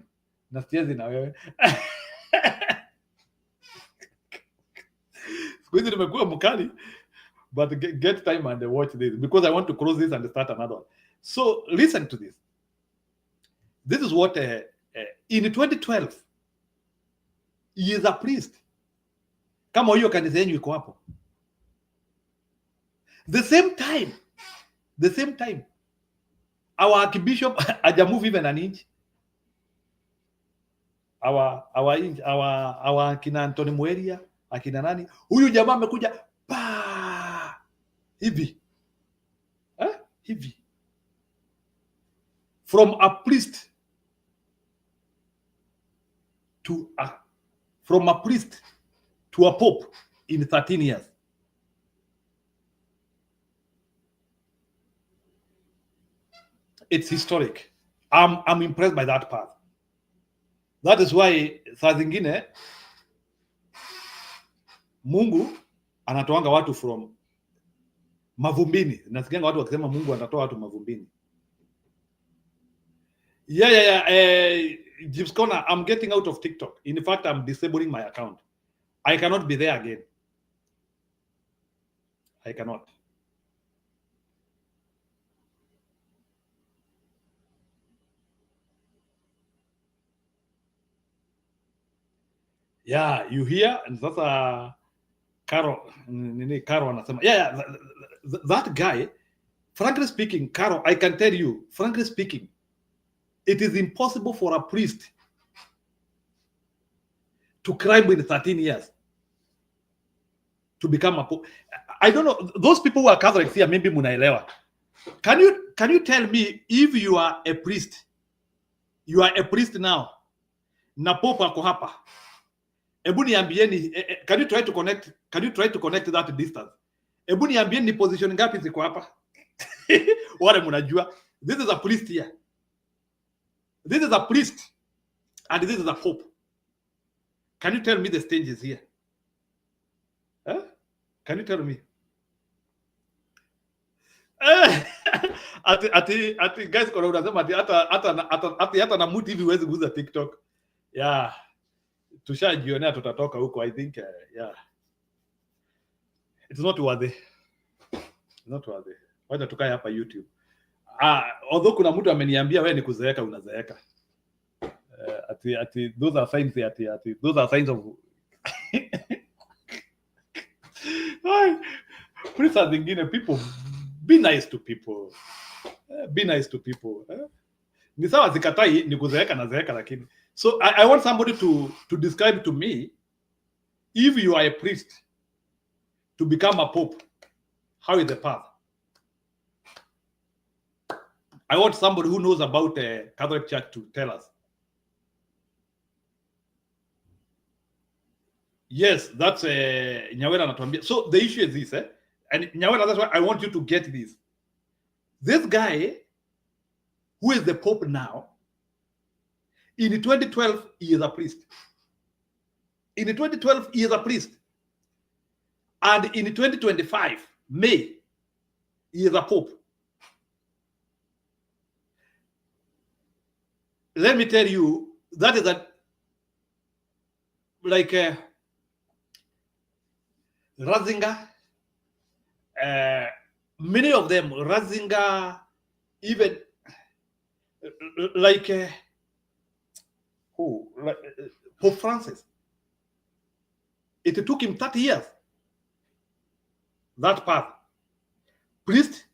Speaker 1: Na siwezi na wewe. Squeeze nimekuwa mkali, but get time and watch this because I want to close this and start another one. So listen to this. This is what in 2012 he is a priest. Kama hiyo kanisa yenu iko hapo. The same time our archbishop hajamove even an inch. Our kina Anthony Mweria, akina nani, huyu jamaa amekuja hivi hivi from a priest to from a priest to a pope in 13 years. It's historic. I'm impressed by that path. That is why saa zingine Mungu anatoanga watu from mavumbini. Nasikianga watu wakisema Mungu anatoa watu mavumbini. Jibs Corner, I'm getting out of TikTok. In fact, I'm disabling my account. I cannot be there again. I cannot. Yeah, you hear? And sasa Caro anasema, that guy, frankly speaking, Caro, I can tell you, frankly speaking, it is impossible for a priest to climb in 13 years to become a pope. I don't know, those people who are Catholics here, maybe munaelewa. Can you tell me, if you are a priest now, na pope ako hapa, ebu niambieni, can you try to connect that distance? Ebu niambieni position ngapi ziko hapa? Wale mnajua, this is a priest here. This is a priest and this is a pope. Can you tell me the stages here? Huh? Can you tell me? Ati guys, kuna unasema hata na muti hivi huwezi guza TikTok. Yeah. Tushajionea tutatoka huko. I think it's not worthy. It's not worthy. Wacha tukae hapa YouTube. Although kuna mtu ameniambia wewe ni kuzeeka unazeeka. Ati those are signs those are signs of please zingine, people be nice to people. Be nice to people. Ni sawa zikatai ni kuzeeka na zeeka lakini. So I want somebody to describe to me, if you are a priest to become a pope, how is the path? I want somebody who knows about the Catholic Church to tell us. Yes, that's Nyawera anatuambia. So the issue is this, and Nyawera, that's why I want you to get this. This guy, who is the Pope now, in 2012, he is a priest. In 2012, he is a priest. And in 2025, May, he is a Pope. Let me tell you, that is like Ratzinger, many of them, Ratzinger, even like Pope Francis. It took him 30 years. That path. Priest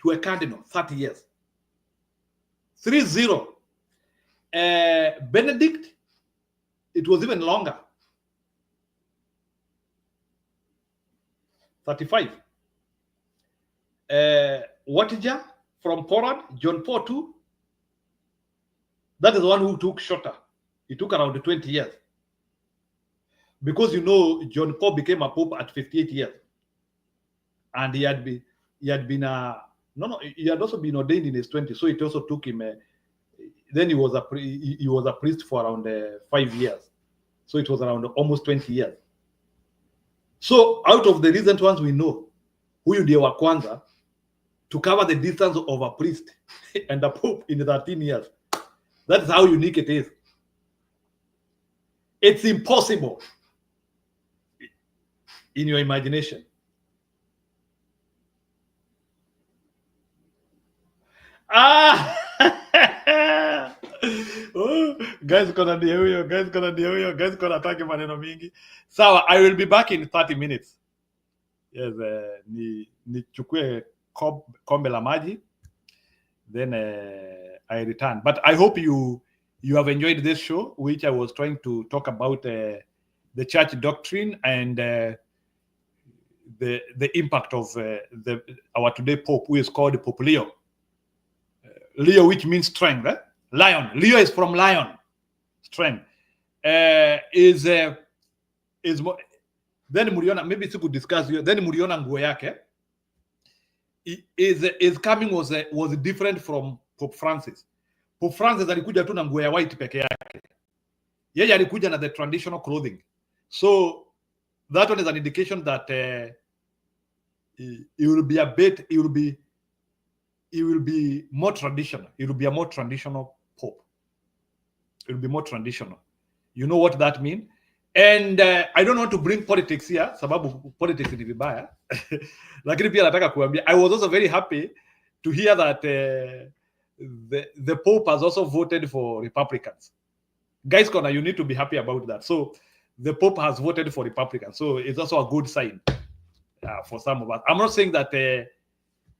Speaker 1: to a cardinal, 30 years. 3-0. Benedict, it was even longer. 35. Watija from Poland, John Paul II. That is the one who took shorter. It took around 20 years. Because you know, John Paul became a pope at 58 years. And he had also been ordained in his 20s. So it also took him, then he was a priest for around 5 years. So it was around almost 20 years. So out of the recent ones we know, huyu ndiye wa kwanza to cover the distance of a priest and a pope in 13 years. That is how unique it is. It's impossible in your imagination. Guys gonna atake maneno mingi. Sawa, I will be back in 30 minutes. Yes, nichukue kombe la maji, then I return. But I hope you have enjoyed this show, which I was trying to talk about the church doctrine and the impact of our today Pope, who is called Pope Leo. Leo, which means strength. Lion. Leo is from lion, strength. is more, then mliona, maybe siku discuss hiyo, then mliona nguo yake is coming was different from Pope Francis. Pope Francis alikuja tu na nguo ya white peke yake, yeye alikuja na the traditional clothing, so that one is an indication that it will be a bit, it will be more traditional. It will be a more traditional Pope. It will be more traditional. You know what that means? And I don't want to bring politics here, sababu politics ni vibaya. Lakini pia nataka kuambia, I was also very happy to hear that the Pope has also voted for Republicans. Guys, you need to be happy about that. So the Pope has voted for Republicans. So it's also a good sign for some of us. I'm not saying that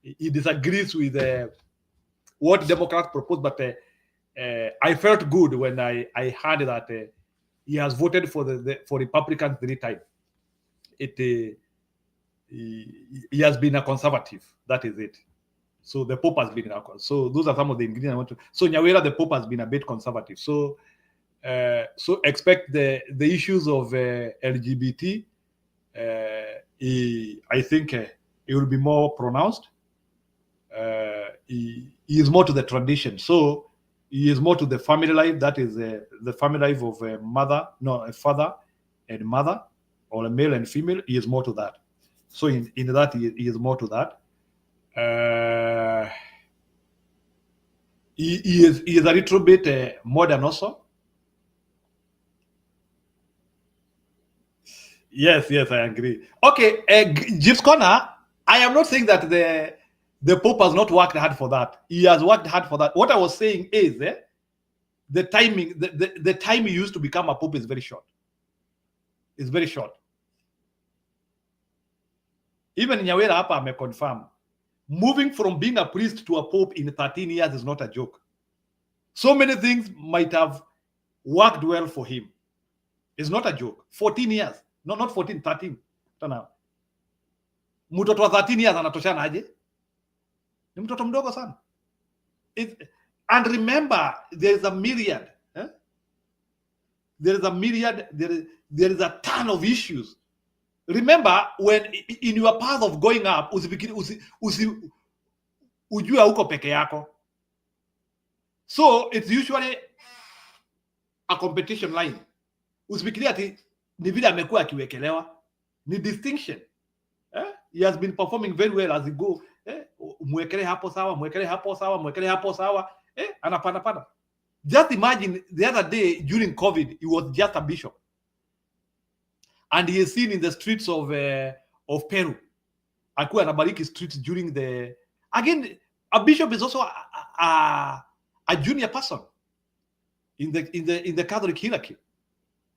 Speaker 1: he disagrees with what Democrats propose, but I felt good when I heard that he has voted for for Republicans 3 times. He has been a conservative. That is it. So the Pope has been so those are some of the ingredients I want to. So Nyawera, the Pope has been a bit conservative. So so expect the issues of LGBT. I think it will be more pronounced. He is more to the tradition. So he is more to the family life. That is the family life of a father and mother, or a male and female. He is more to that. So in that, he is more to that. He is a little bit modern also. Yes, I agree. Okay, Jeeves Corner, I am not saying that the Pope has not worked hard for that. He has worked hard for that. What I was saying is the timing, the time he used to become a Pope is very short. It's very short. Even Nyawera hapa ameconfirm, moving from being a priest to a Pope in 13 years is not a joke. So many things might have worked well for him. It's not a joke. 14 years. No, not 14, 13. Mtoto wa 13 years anatoshana aje? Ni mtoto mdogo sana. And remember, there is a myriad. There is a myriad. There is a ton of issues. Remember, when in your path of going up, ujue hauko peke yako. So it's usually a competition line. Usifikiria ati ni vile amekuwa akiwekelewa, ni distinction. He has been performing very well as he go. Mwekele hapo sawa, mwekele hapo sawa, mwekele hapo sawa. Anapanda. Just imagine the other day during COVID, he was just a bishop. And he is seen in the streets of Peru. Akuwa anabariki streets during the... Again, a bishop is also a junior person in the Catholic hierarchy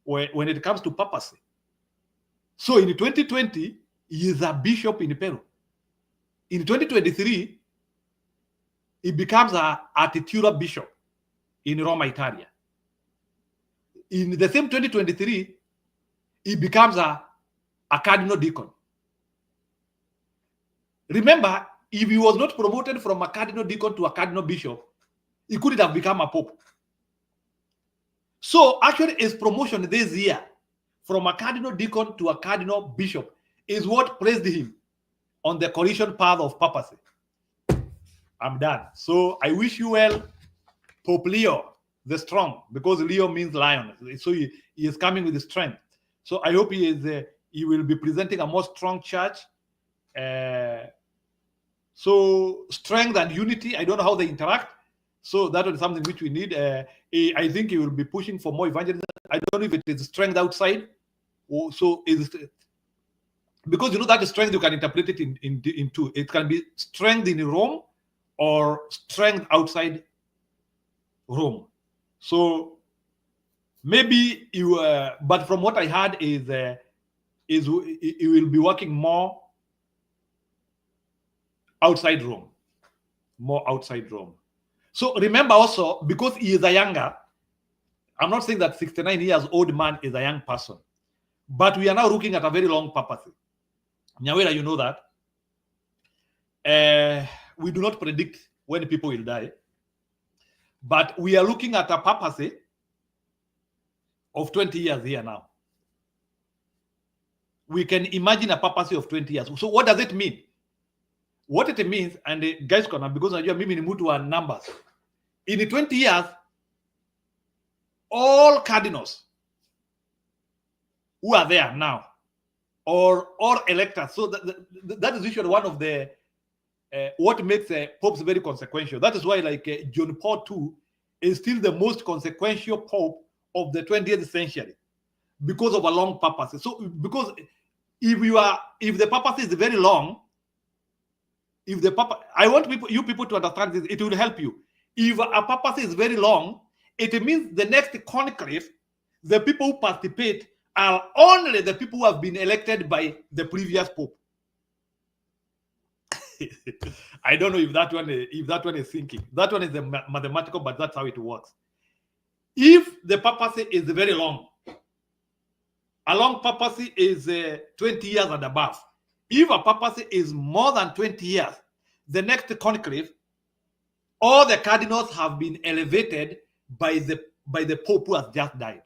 Speaker 1: when it comes to papacy. So in 2020, he is a bishop in Peru. In 2023, he becomes a titular bishop in Roma, Italia. In the same 2023, he becomes a cardinal deacon. Remember, if he was not promoted from a cardinal deacon to a cardinal bishop, he couldn't have become a pope. So actually his promotion this year from a cardinal deacon to a cardinal bishop is what placed him on the collision path of papacy. I'm done. So I wish you well, Pope Leo the Strong, because Leo means lion. So he is coming with strength. So I hope he will be presenting a more strong church. So strength and unity, I don't know how they interact. So that is something which we need. I think he will be pushing for more evangelism. I don't know if it is strength outside. So is because you know that strength you can interpret it in two. It can be strength in Rome or strength outside Rome. So maybe you, but from what I heard is he will be working more outside Rome, more outside Rome. So remember also, because he is a younger, I'm not saying that 69 years old man is a young person, but we are now looking at a very long papacy. Nyawera, you know that. We do not predict when people will die, but we are looking at a papacy of 20 years here now. We can imagine a papacy of 20 years. So what does it mean? What it means, and guys, because najua mimi ni mtu wa numbers. In 20 years, all cardinals who are there now, or all electors, so that is usually one of the what makes popes very consequential. That is why, like John Paul II is still the most consequential pope of the 20th century, because of a long papacy. So, because if the papacy is very long, I want you people to understand this. It will help you. If a papacy is very long, it means the next conclave, the people who participate are only the people who have been elected by the previous pope. I don't know if that one is thinking. That one is the mathematical, but that's how it works. If the papacy is very long, a long papacy is 20 years and above. If a papacy is more than 20 years, the next conclave, all the cardinals have been elevated by the pope who has just died.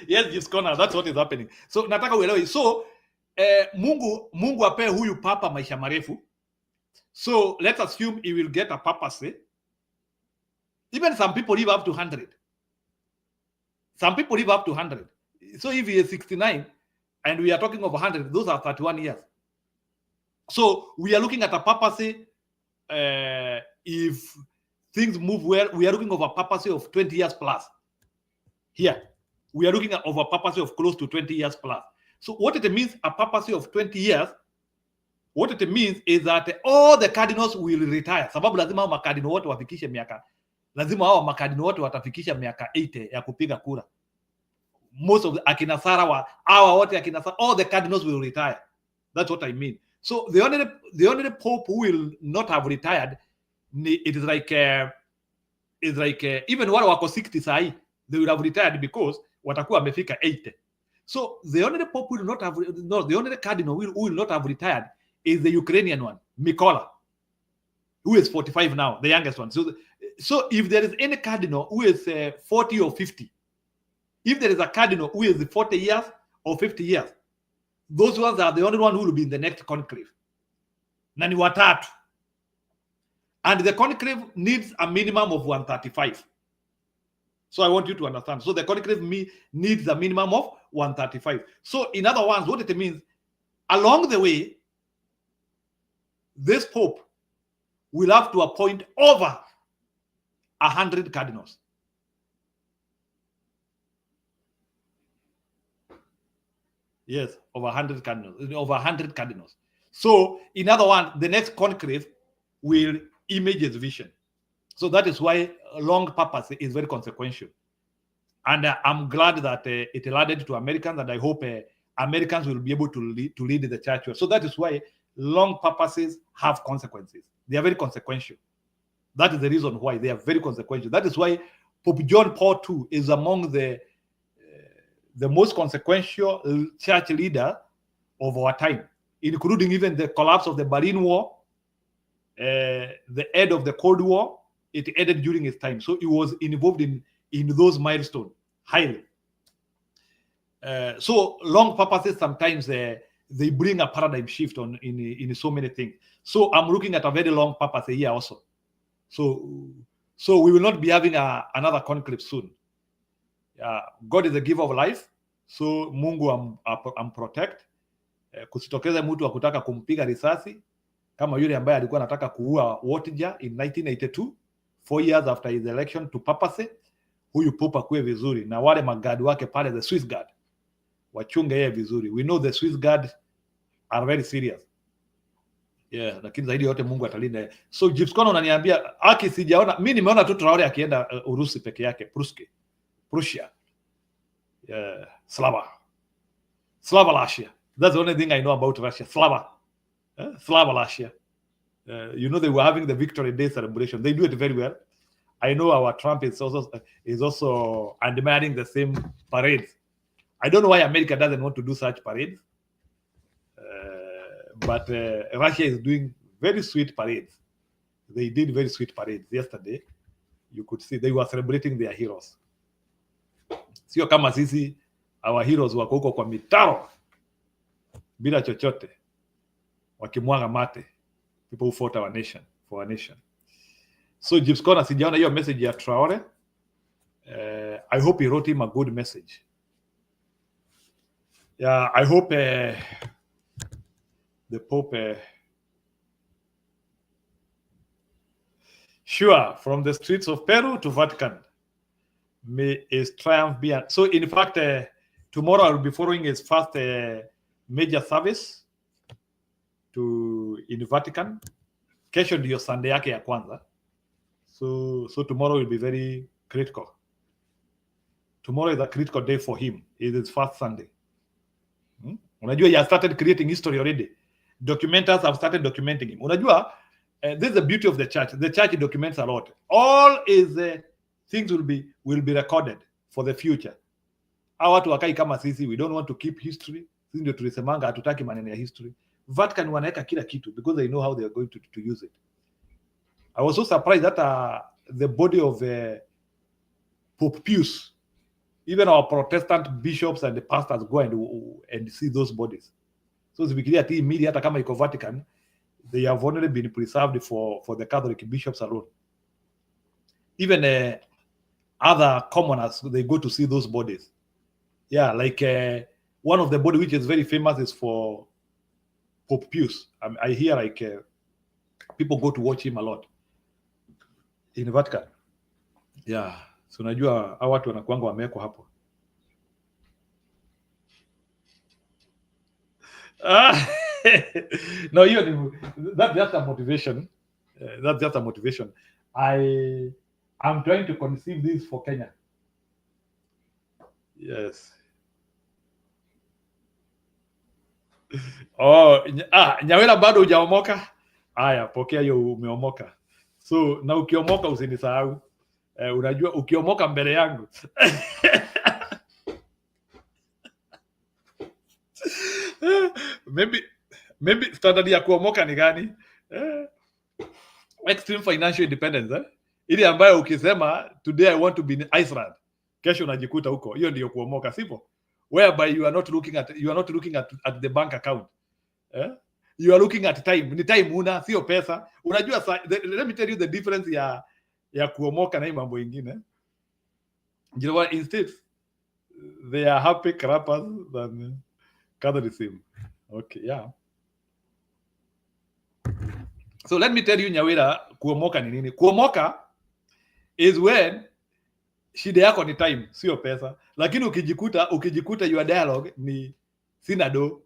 Speaker 1: Yes, Jiskona, that's what is happening. So nataka uelewe. So Mungu ape huyu papa maisha marefu. So let's assume he will get a papacy. Even some people live up to 100. Some people live up to 100. So if he is 69 and we are talking of 100, those are 31 years. So we are looking at a papacy. If things move well, we are looking at a papacy of 20 years plus. Here, we are looking at a papacy of close to 20 years plus. So what it means, a papacy of 20 years, what it means is that all the cardinals will retire. Sababu lazima hao makardinal wote wafikishe miaka. Lazima hao makardinal wote watafikisha miaka 80 ya kupiga kura. Most of the akina Sara wa hawa wote akina Sara, all the cardinals will retire. That's what I mean. So the only pope who will not have retired, it is like even wale wako 60 sahi, they will have retired because watakuwa wamefika 80. So the only pope will not have, no, the only cardinal who will not have retired is the Ukrainian one, Mykola, who is 45 now, the youngest one. So if there is any cardinal who is 40 or 50, if there is a cardinal who is 40 years or 50 years, those ones are the only one who will be in the next conclave. Na ni watatu. And the conclave needs a minimum of 135. So I want you to understand. So the conclave needs a minimum of 135. So in other words, what it means, along the way, this pope will have to appoint over 100 cardinals. Yes, over 100 cardinals. So, in other words, the next conclave will image his vision. So that is why long papacy is very consequential. And I'm glad that it added to Americans, and I hope Americans will be able to lead the church. So that is why long papacies have consequences. They are very consequential. That is the reason why they are very consequential. That is why Pope John Paul II is among the most consequential church leader of our time, including even the collapse of the Berlin Wall, the end of the Cold War. It ended during his time. So he was involved in those milestones highly. So long papacies sometimes they bring a paradigm shift in so many things. So I'm looking at a very long papacy here also. So we will not be having another conclave soon. God is the giver of life. So Mungu protect. Kusitokeze mtu wa kutaka kumpiga risasi kama yule ambaye alikuwa anataka kuua Wotja in 1982, 4 years after his election to papacy. Huyu popa kuwe vizuri na wale magadi wake pale, the Swiss guard, wachunge yeye vizuri. We know the Swiss guard are very serious. Yeah, lakini zaidi yote Mungu atalinda. So Jipskono unaniambia aki sijaona, mimi nimeona tu Traore akienda Urusi peke yake, Prussia. Yeah, Slava Russia. That's the only thing I know about Russia. Slava Russia. You know, they were having the Victory Day celebration. They do it very well. I know our Trump is also admiring the same parades. I don't know why America doesn't want to do such parades. but Russia is doing very sweet parades. They did very sweet parades yesterday. You could see they were celebrating their heroes. Sio kama sisi, our heroes wako huko kwa mitaro bila chochote wakimwaga mate, people who fought our nation, for our nation. So Gibbs Corner, sijaona hiyo message ya Traore. I hope he wrote him a good message. Yeah, I hope the Pope sure, from the streets of Peru to Vatican, may his triumph be. So in fact, tomorrow I will be following his first major service in Vatican. Kesho ndio Sunday yake ya kwanza. So tomorrow will be very critical. Tomorrow is a critical day for him. It is his first Sunday. Unajua, he has started creating history already. Documenters have started documenting him. Unajua, this is the beauty of the church. The church documents a lot. All his things will be recorded for the future. Hawa watu wakai kama sisi, we don't want to keep history. Sisi ndio tulisemanga hatutaki maneno ya history. Vatican wanaweka kila kitu because they know how they are going to use it. I was so surprised that the body of Pope Pius, even our Protestant bishops and the pastors go and see those bodies. So zibikilia ati media hata kama iko Vatican, they have only been preserved for the Catholic bishops alone. Even other commoners, they go to see those bodies. Yeah, like one of the body which is very famous is for Pope Pius. I hear like people go to watch him a lot in Vatican. Yeah, so najua hao watu wanakuanga wamewekwa hapo. No, that's just a motivation. That's just a motivation. I'm trying to conceive this for Kenya. Yes. Oh, Nyawira bado hujaomoka? Haya, pokea hiyo umeomoka. So, na ukiomoka usinisahau. Unajua ukiomoka mbele yangu. Maybe standard ya kuomoka ni gani? Extreme financial independence, ile ambayo ukisema today I want to be in Iceland, kesho unajikuta huko. Hiyo ndio kuomoka, sivyo? Whereby you are not looking at the bank account. You are looking at time. Ni time una, sio pesa. Unajua let me tell you the difference ya kuomoka na mambo mengine. You know what, instead they are happy crappers than Catholicism. Okay, yeah. So let me tell you, Nyawira, kuomoka ni nini? Kuomoka is when shida yako ni time, sio pesa. Lakini ukijikuta your dialogue ni sina do.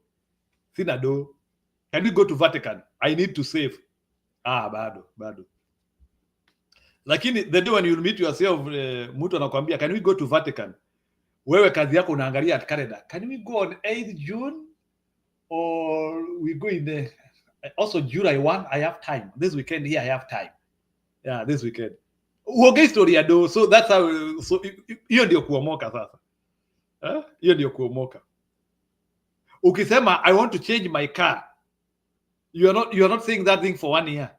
Speaker 1: Can we go to Vatican? I need to save. Bado. Lakini the day when you meet yourself, mtu anakuambia can we go to Vatican? Wewe kazi yako unaangalia at calendar. Can we go on 8th June? Or we go in the also July 1, I have time. This weekend here I have time. Yeah, this weekend. Uongee story ya do. So that's how, so hiyo ndio kuomoka sasa. Hiyo ndio kuomoka. Ukisema I want to change my car, you are not saying that thing for 1 year.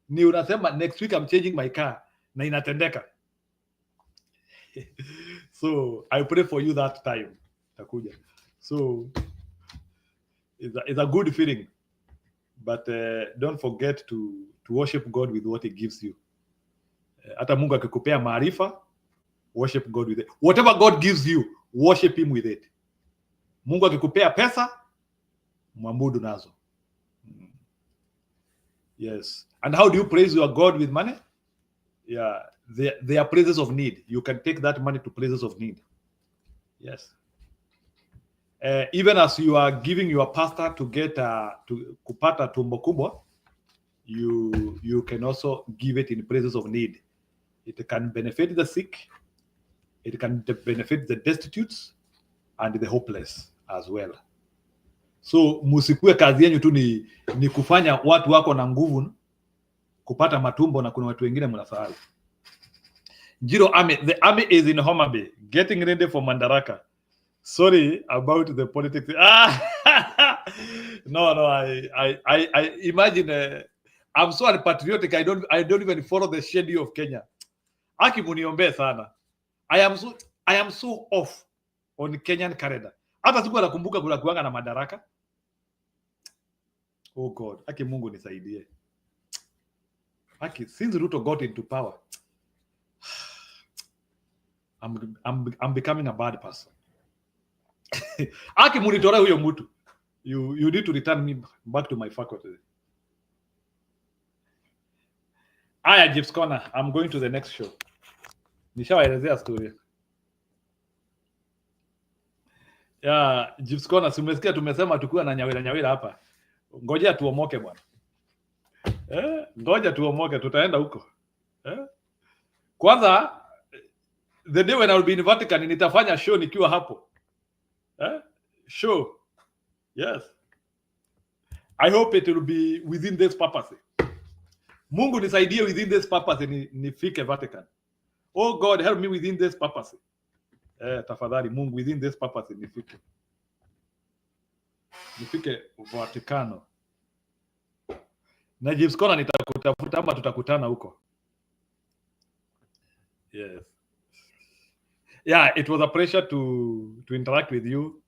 Speaker 1: Ni unasema next week I'm changing my car, na inatendeka. So I pray for you that time takuja. So it's a good feeling, but don't forget to worship God with what he gives you. Hata Mungu akikupea maarifa, worship God with it. Whatever God gives you, worship him with it. Mungu akikupea pesa, mwabudu nazo. Yes. And how do you praise your God with money? Yeah, they are praises of need. You can take that money to praises of need. Yes. Even as you are giving your pastor to get to kupata tumbo kubwa, you can also give it in praises of need. It can benefit the sick, it can benefit the destitute and the hopeless as well. So musikue kazi yenu tu ni kufanya watu wako na nguvu kupata matumbo, na kuna watu wengine mnasahau. Jiro Army, the army is in Homa Bay getting ready for Mandaraka. Sorry about the politics. No, I imagine. I'm so unpatriotic. I don't even follow the schedule of Kenya. Aki muniombe sana. I am so off on Kenyan calendar. Hata siku nakumbuka kuna kuanga na madaraka. Oh God, aki Mungu nisaidie. Aki, since Ruto got into power, I'm becoming a bad person. Aki munitore huyo mtu. You need to return me back to my faculty. Aya, Jeeps Corner, I'm going to the next show. Nishawaelezea story. Yeah, Jeeps Corner, umesikia tumesema tukiwa na nyawira hapa. Ngoja tuomoke bwana. Ngoja tuomoke, tutaenda huko. Kwanza the day when I will be in Vatican nitafanya show nikiwa hapo. Show. Yes. I hope it will be within this purpose. Mungu nisaidie within this purpose nifike Vatican. Oh God, help me within this purpose. Tafadhali Mungu, within this purpose nifike Vaticano. Na Jeeps Corner nitakutafuta ama tutakutana huko. Yes. Yeah, it was a pleasure to interact with you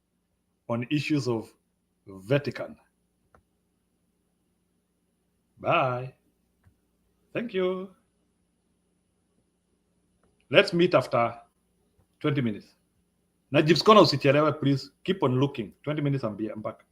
Speaker 1: on issues of Vatican. Bye. Thank you. Let's meet after 20 minutes. Na Jeeps Corner usichelewe, please. Keep on looking. 20 minutes and I'm back.